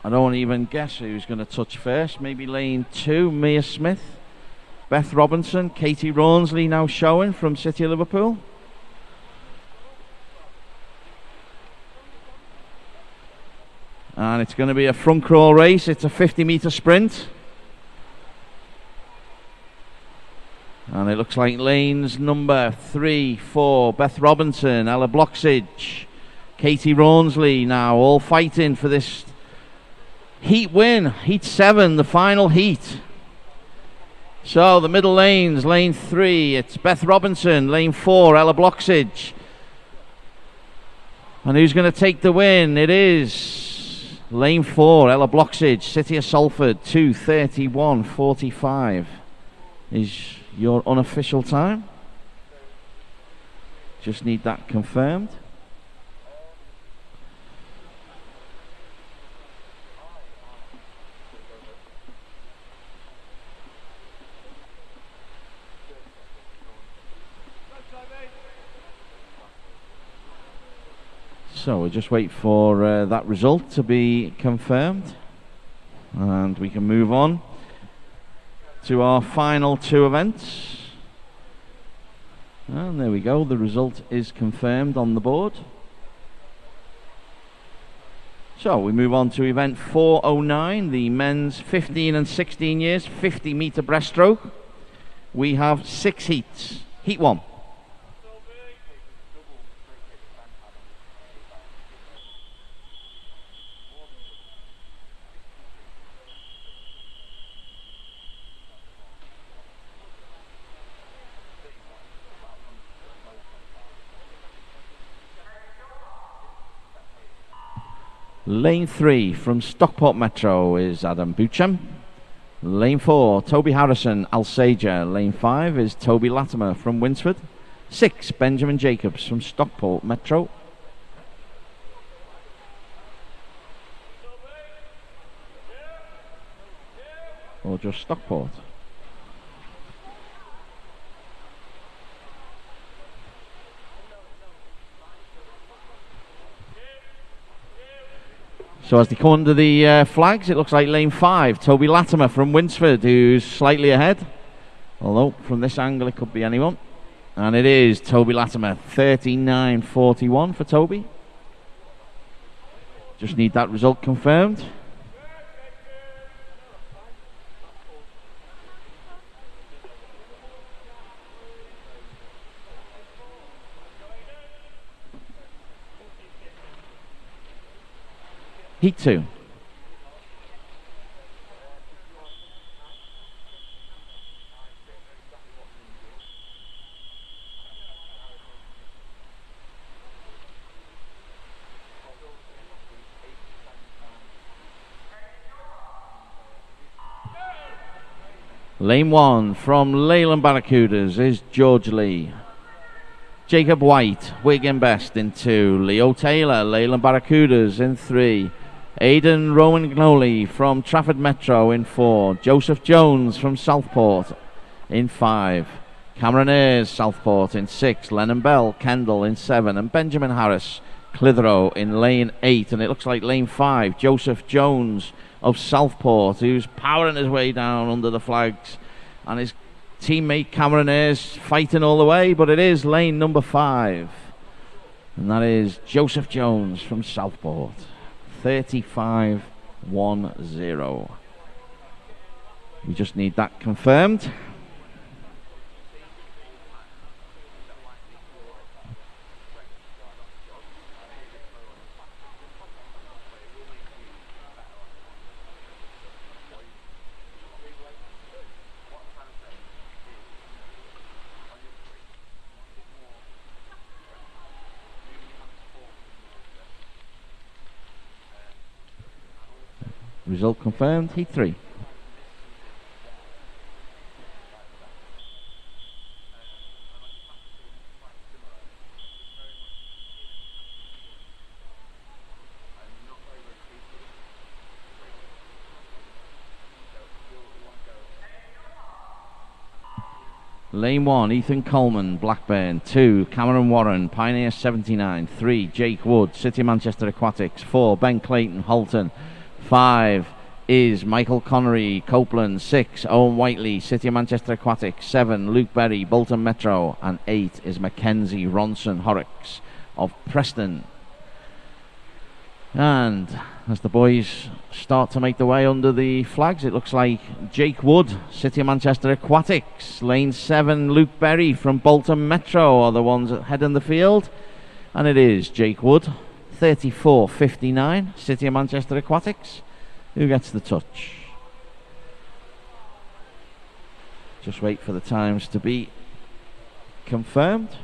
S1: I don't even guess who's going to touch first. Maybe lane 2, Mia Smith. Beth Robinson, Katie Rawnsley now showing from City of Liverpool. And it's going to be a front crawl race. It's a 50-meter sprint. And it looks like lanes number 3, 4, Beth Robinson, Ella Bloxage, Katie Rawnsley now all fighting for this heat win. Heat 7, the final heat. So the middle lanes, lane 3, it's Beth Robinson, lane 4, Ella Bloxage. And who's going to take the win? It is lane 4, Ella Bloxage, City of Salford, 2:31.45 is your unofficial time. Just need that confirmed. So we'll just wait for that result to be confirmed, and we can move on to our final two events. And there we go, the result is confirmed on the board. So we move on to event 409, the men's 15 and 16 years 50 metre breaststroke. We have 6 heats. Heat 1. Lane 3 from Stockport Metro is Adam Buchan. Lane 4, Toby Harrison, Alsager. Lane 5 is Toby Latimer from Winsford. 6, Benjamin Jacobs from Stockport Metro. Or just Stockport. So as they come under the flags, it looks like lane 5, Toby Latimer from Winsford, who's slightly ahead. Although from this angle it could be anyone. And it is Toby Latimer, 39.41 for Toby. Just need that result confirmed. Heat 2. Lane 1 from Leyland Barracudas is George Lee. Jacob White, Wigan Best in 2. Leo Taylor, Leyland Barracudas in 3. Aidan Rowan Gnoley from Trafford Metro in 4. Joseph Jones from Southport in 5. Cameron Ayres, Southport in 6. Lennon Bell, Kendall in 7. And Benjamin Harris, Clitheroe in lane 8. And it looks like lane 5, Joseph Jones of Southport, who's powering his way down under the flags. And his teammate Cameron Ayres fighting all the way. But it is lane number 5. And that is Joseph Jones from Southport. 35.10. We just need that confirmed. Result confirmed, heat 3. Lane 1, Ethan Coleman, Blackburn. 2, Cameron Warren, Pioneer 79. 3, Jake Wood, City of Manchester Aquatics. 4, Ben Clayton, Halton. 5 is Michael Connery, Copeland. 6, Owen Whiteley, City of Manchester Aquatics. 7, Luke Berry, Bolton Metro. And 8 is Mackenzie Ronson Horrocks of Preston. And as the boys start to make their way under the flags, it looks like Jake Wood, City of Manchester Aquatics. Lane 7, Luke Berry from Bolton Metro are the ones heading the field. And it is Jake Wood, 34.59, City of Manchester Aquatics, who gets the touch. Just wait for the times to be confirmed.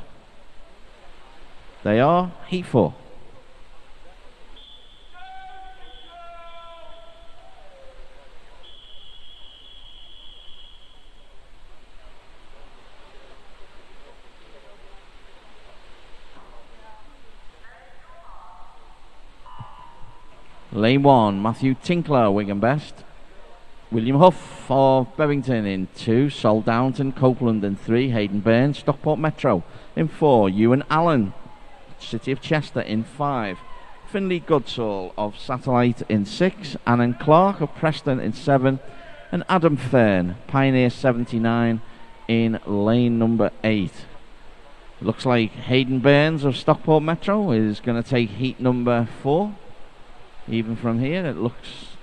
S1: They are heat 4. Lane 1, Matthew Tinkler, Wigan Best. William Huff of Bevington in 2. Sol Downton, Copeland in 3. Hayden Burns, Stockport Metro in 4. Ewan Allen, City of Chester in 5. Finley Goodsall of Satellite in 6, Annan Clark of Preston in 7, and Adam Fern, Pioneer 79, in lane number 8. It looks like Hayden Burns of Stockport Metro is going to take heat number 4. Even from here, it looks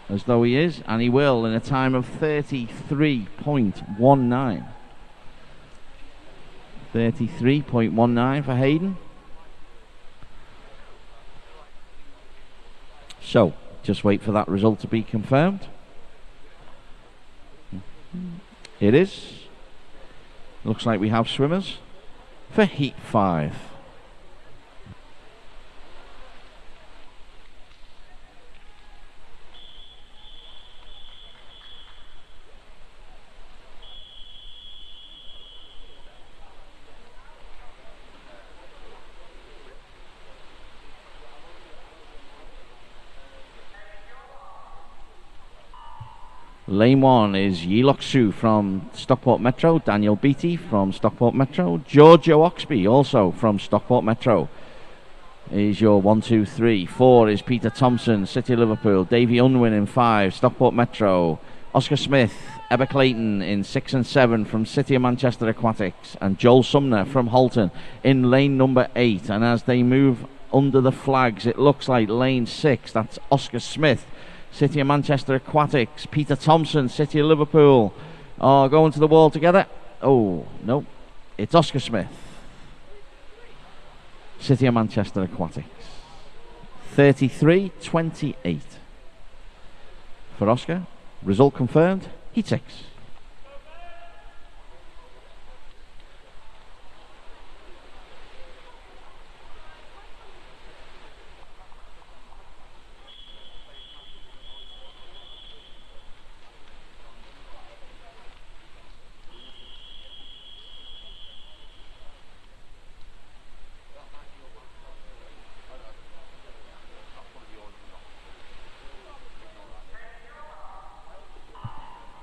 S1: as though he is, and he will, in a time of 33.19. 33.19 for Hayden. So, just wait for that result to be confirmed. It is. Looks like we have swimmers for heat 5. Lane 1 is Yilok Su from Stockport Metro, Daniel Beattie from Stockport Metro, Giorgio Oxby also from Stockport Metro is your 1, 2, 3. 4 is Peter Thompson, City of Liverpool, Davey Unwin in 5, Stockport Metro, Oscar Smith, Ebba Clayton in 6 and 7 from City of Manchester Aquatics, and Joel Sumner from Halton in lane number 8. And as they move under the flags, it looks like lane 6, that's Oscar Smith, City of Manchester Aquatics, Peter Thompson, City of Liverpool, are going to the wall together. Oh, no, it's Oscar Smith, City of Manchester Aquatics. 33.28 for Oscar. Result confirmed, heat 6.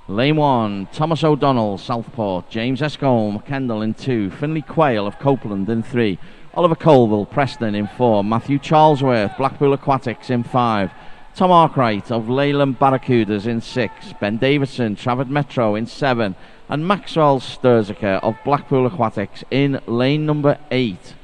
S1: Lane 1, Thomas O'Donnell, Southport, James Escombe, Kendall in 2, Finley Quayle of Copeland in 3, Oliver Colville, Preston in 4, Matthew Charlesworth, Blackpool Aquatics in 5, Tom Arkwright of Leyland Barracudas in 6, Ben Davidson, Trafford Metro in 7, and Maxwell Sturziker of Blackpool Aquatics in lane number 8.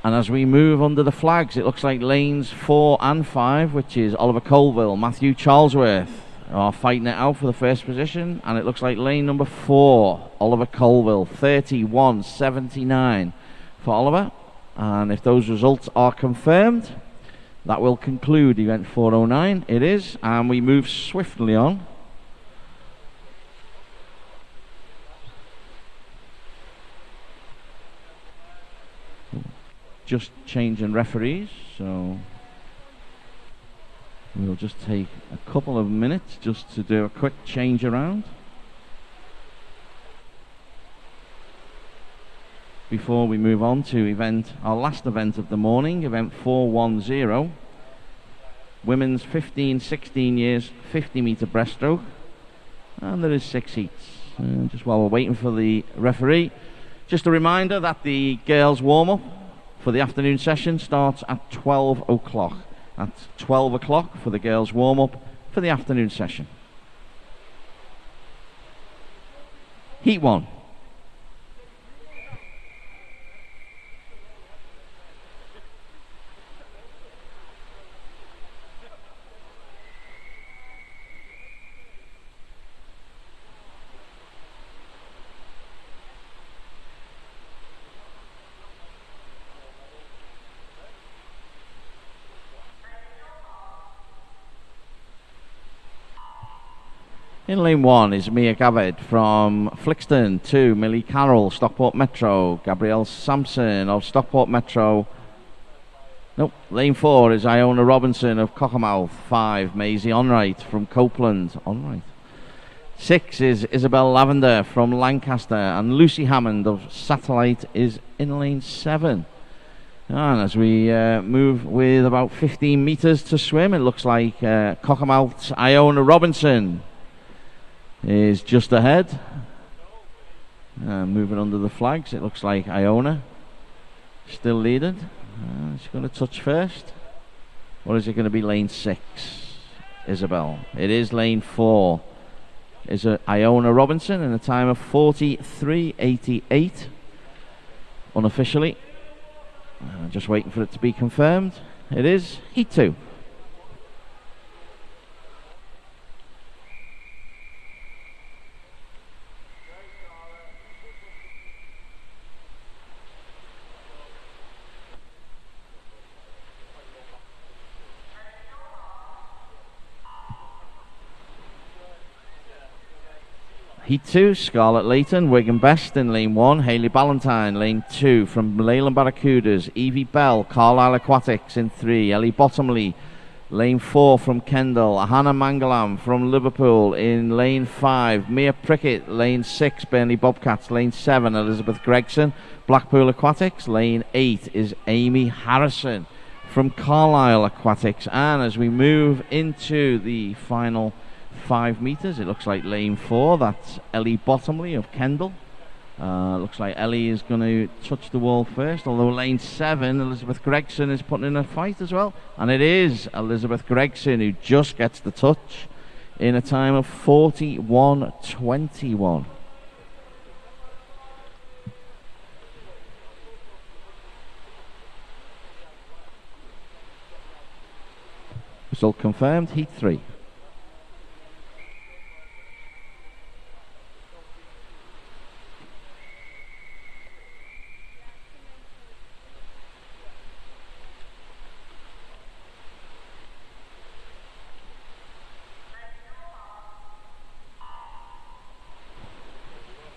S1: And as we move under the flags, it looks like lanes 4 and 5, which is Oliver Colville, Matthew Charlesworth, are fighting it out for the first position, and it looks like lane number 4, Oliver Colville, 31.79 for Oliver. And if those results are confirmed, that will conclude event 409. It is, and we move swiftly on. Just changing referees, so we'll just take a couple of minutes just to do a quick change around before we move on to our last event of the morning, event 410, women's 15-16 years 50 metre breaststroke, and there is 6 heats. Just while we're waiting for the referee, just a reminder that the girls warm-up for the afternoon session starts at 12 o'clock. At 12 o'clock for the girls' warm-up for the afternoon session. Heat 1. In lane 1 is Mia Gaved from Flixton, 2, Millie Carroll, Stockport Metro, Gabrielle Sampson of Stockport Metro. Nope. Lane 4 is Iona Robinson of Cockermouth, 5, Maisie Onright from Copeland. Onright. 6 is Isabel Lavender from Lancaster, and Lucy Hammond of Satellite is in lane 7. And as we move with about 15 metres to swim, it looks like Cockermouth's Iona Robinson is just ahead. Moving under the flags, it looks like Iona still leading. She's going to touch first. Or is it going to be lane 6, Isabel? It is lane 4. Is Iona Robinson in a time of 43.88 unofficially. Just waiting for it to be confirmed. It is Heat 2. Heat 2, Scarlett Layton, Wigan Best in lane 1, Hayley Ballantyne, lane 2, from Leyland Barracudas, Evie Bell, Carlisle Aquatics in 3, Ellie Bottomley, lane 4 from Kendal, Hannah Mangalam from Liverpool in lane 5, Mia Prickett, lane 6, Burnley Bobcats, lane 7, Elizabeth Gregson, Blackpool Aquatics, lane 8 is Amy Harrison from Carlisle Aquatics, and as we move into the final 5 meters, it looks like lane 4, that's Ellie Bottomley of Kendal. Looks like Ellie is going to touch the wall first, although lane 7, Elizabeth Gregson, is putting in a fight as well, and it is Elizabeth Gregson who just gets the touch in a time of 41.21. Result confirmed, Heat 3.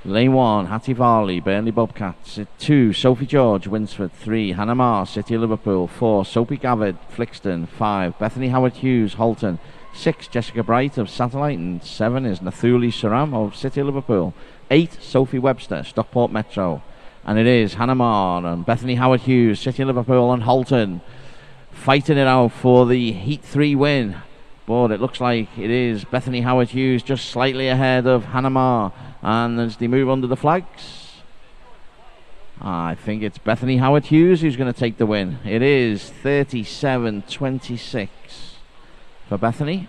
S1: Lane 1, Hattie Varley, Burnley Bobcats. 2, Sophie George, Winsford. 3, Hannah Marr, City of Liverpool. 4, Sophie Gavid, Flixton. 5, Bethany Howard-Hughes, Halton. 6, Jessica Bright of Satellite. And 7 is Nathuli Saram of City of Liverpool. 8, Sophie Webster, Stockport Metro. And it is Hannah Marr and Bethany Howard-Hughes, City of Liverpool and Halton, fighting it out for the Heat 3 win. But it looks like it is Bethany Howard-Hughes just slightly ahead of Hannah Marr. And as they move under the flags, I think it's Bethany Howard-Hughes who's going to take the win. It is 37.26 for Bethany.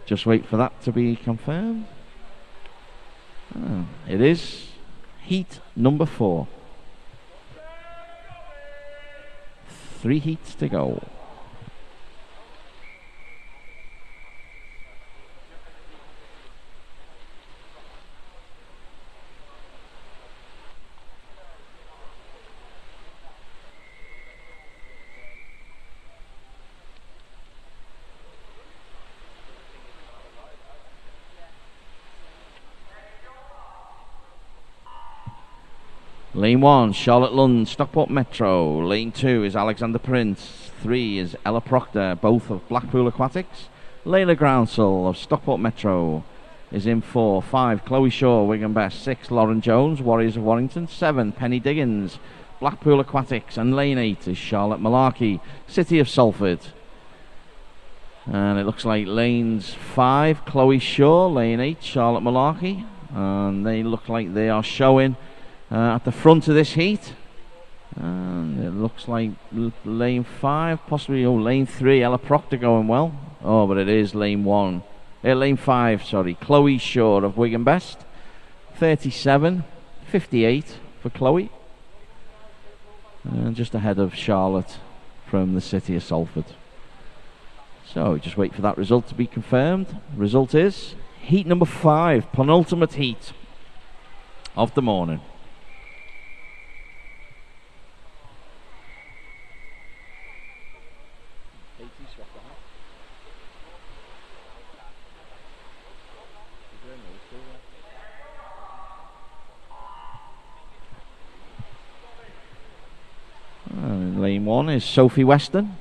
S1: Just wait for that to be confirmed. It is heat number 4. 3 heats to go. Lane 1, Charlotte Lund, Stockport Metro. Lane 2 is Alexander Prince. 3 is Ella Proctor, both of Blackpool Aquatics. Layla Groundsell of Stockport Metro is in 4. 5, Chloe Shaw, Wigan Best. 6, Lauren Jones, Warriors of Warrington. 7, Penny Diggins, Blackpool Aquatics. And lane 8 is Charlotte Malarkey, City of Salford. And it looks like lanes 5, Chloe Shaw, lane 8, Charlotte Malarkey. And they look like they are showing at the front of this heat, and it looks like lane 5, possibly lane 3, Ella Proctor going well. But it is lane 5, sorry, Chloe Shaw of Wigan Best. 37.58 for Chloe, and just ahead of Charlotte from the City of Salford. So just wait for that result to be confirmed. Result is heat number 5, penultimate heat of the morning. Lane 1 is Sophie Weston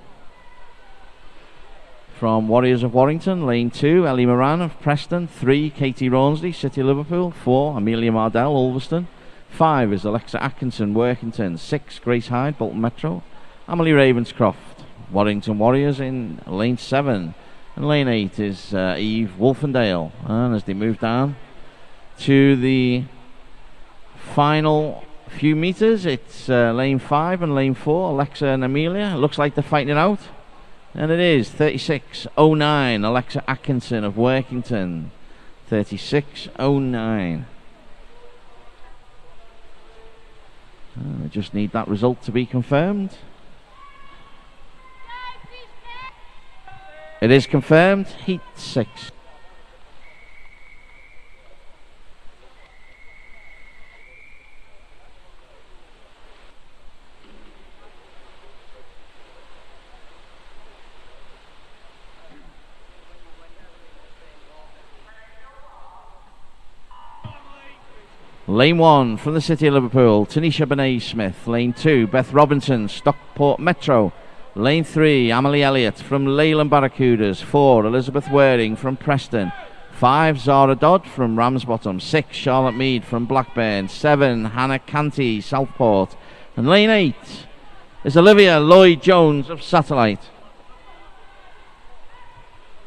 S1: from Warriors of Warrington. Lane 2, Ellie Moran of Preston. 3, Katie Rawnsley, City of Liverpool. 4, Amelia Mardell, Ulverston. 5 is Alexa Atkinson, Workington. 6, Grace Hyde, Bolton Metro. Emily Ravenscroft, Warrington Warriors in lane 7. And lane 8 is Eve Wolfendale. And as they move down to the final few meters. It's lane 5 and lane 4, Alexa and Amelia. It looks like they're fighting it out. And it is 36.09, Alexa Atkinson of Workington. 36.09. We just need that result to be confirmed. It is confirmed, heat 6. Lane 1 from the City of Liverpool, Tanisha Benet-Smith. Lane 2, Beth Robinson, Stockport Metro. Lane 3, Emily Elliott from Leyland Barracudas. 4, Elizabeth Waring from Preston. 5, Zara Dodd from Ramsbottom. 6, Charlotte Mead from Blackburn. 7, Hannah Canty, Southport. And lane 8 is Olivia Lloyd-Jones of Satellite.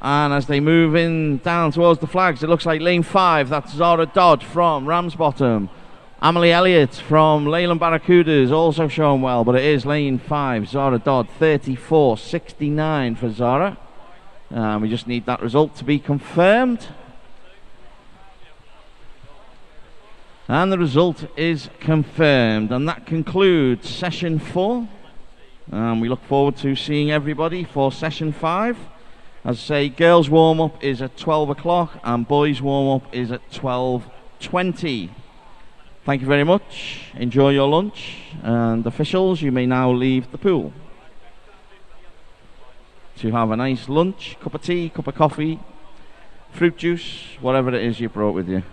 S1: And as they move in down towards the flags, it looks like lane 5, that's Zara Dodd from Ramsbottom. Emily Elliott from Leyland Barracudas also showing well, but it is lane 5, Zara Dodd, 34.69 for Zara. We just need that result to be confirmed. And the result is confirmed, and that concludes session 4. We look forward to seeing everybody for session 5. As I say, girls' warm-up is at 12 o'clock and boys' warm-up is at 12:20. Thank you very much. Enjoy your lunch. And officials, you may now leave the pool to have a nice lunch, cup of tea, cup of coffee, fruit juice, whatever it is you brought with you.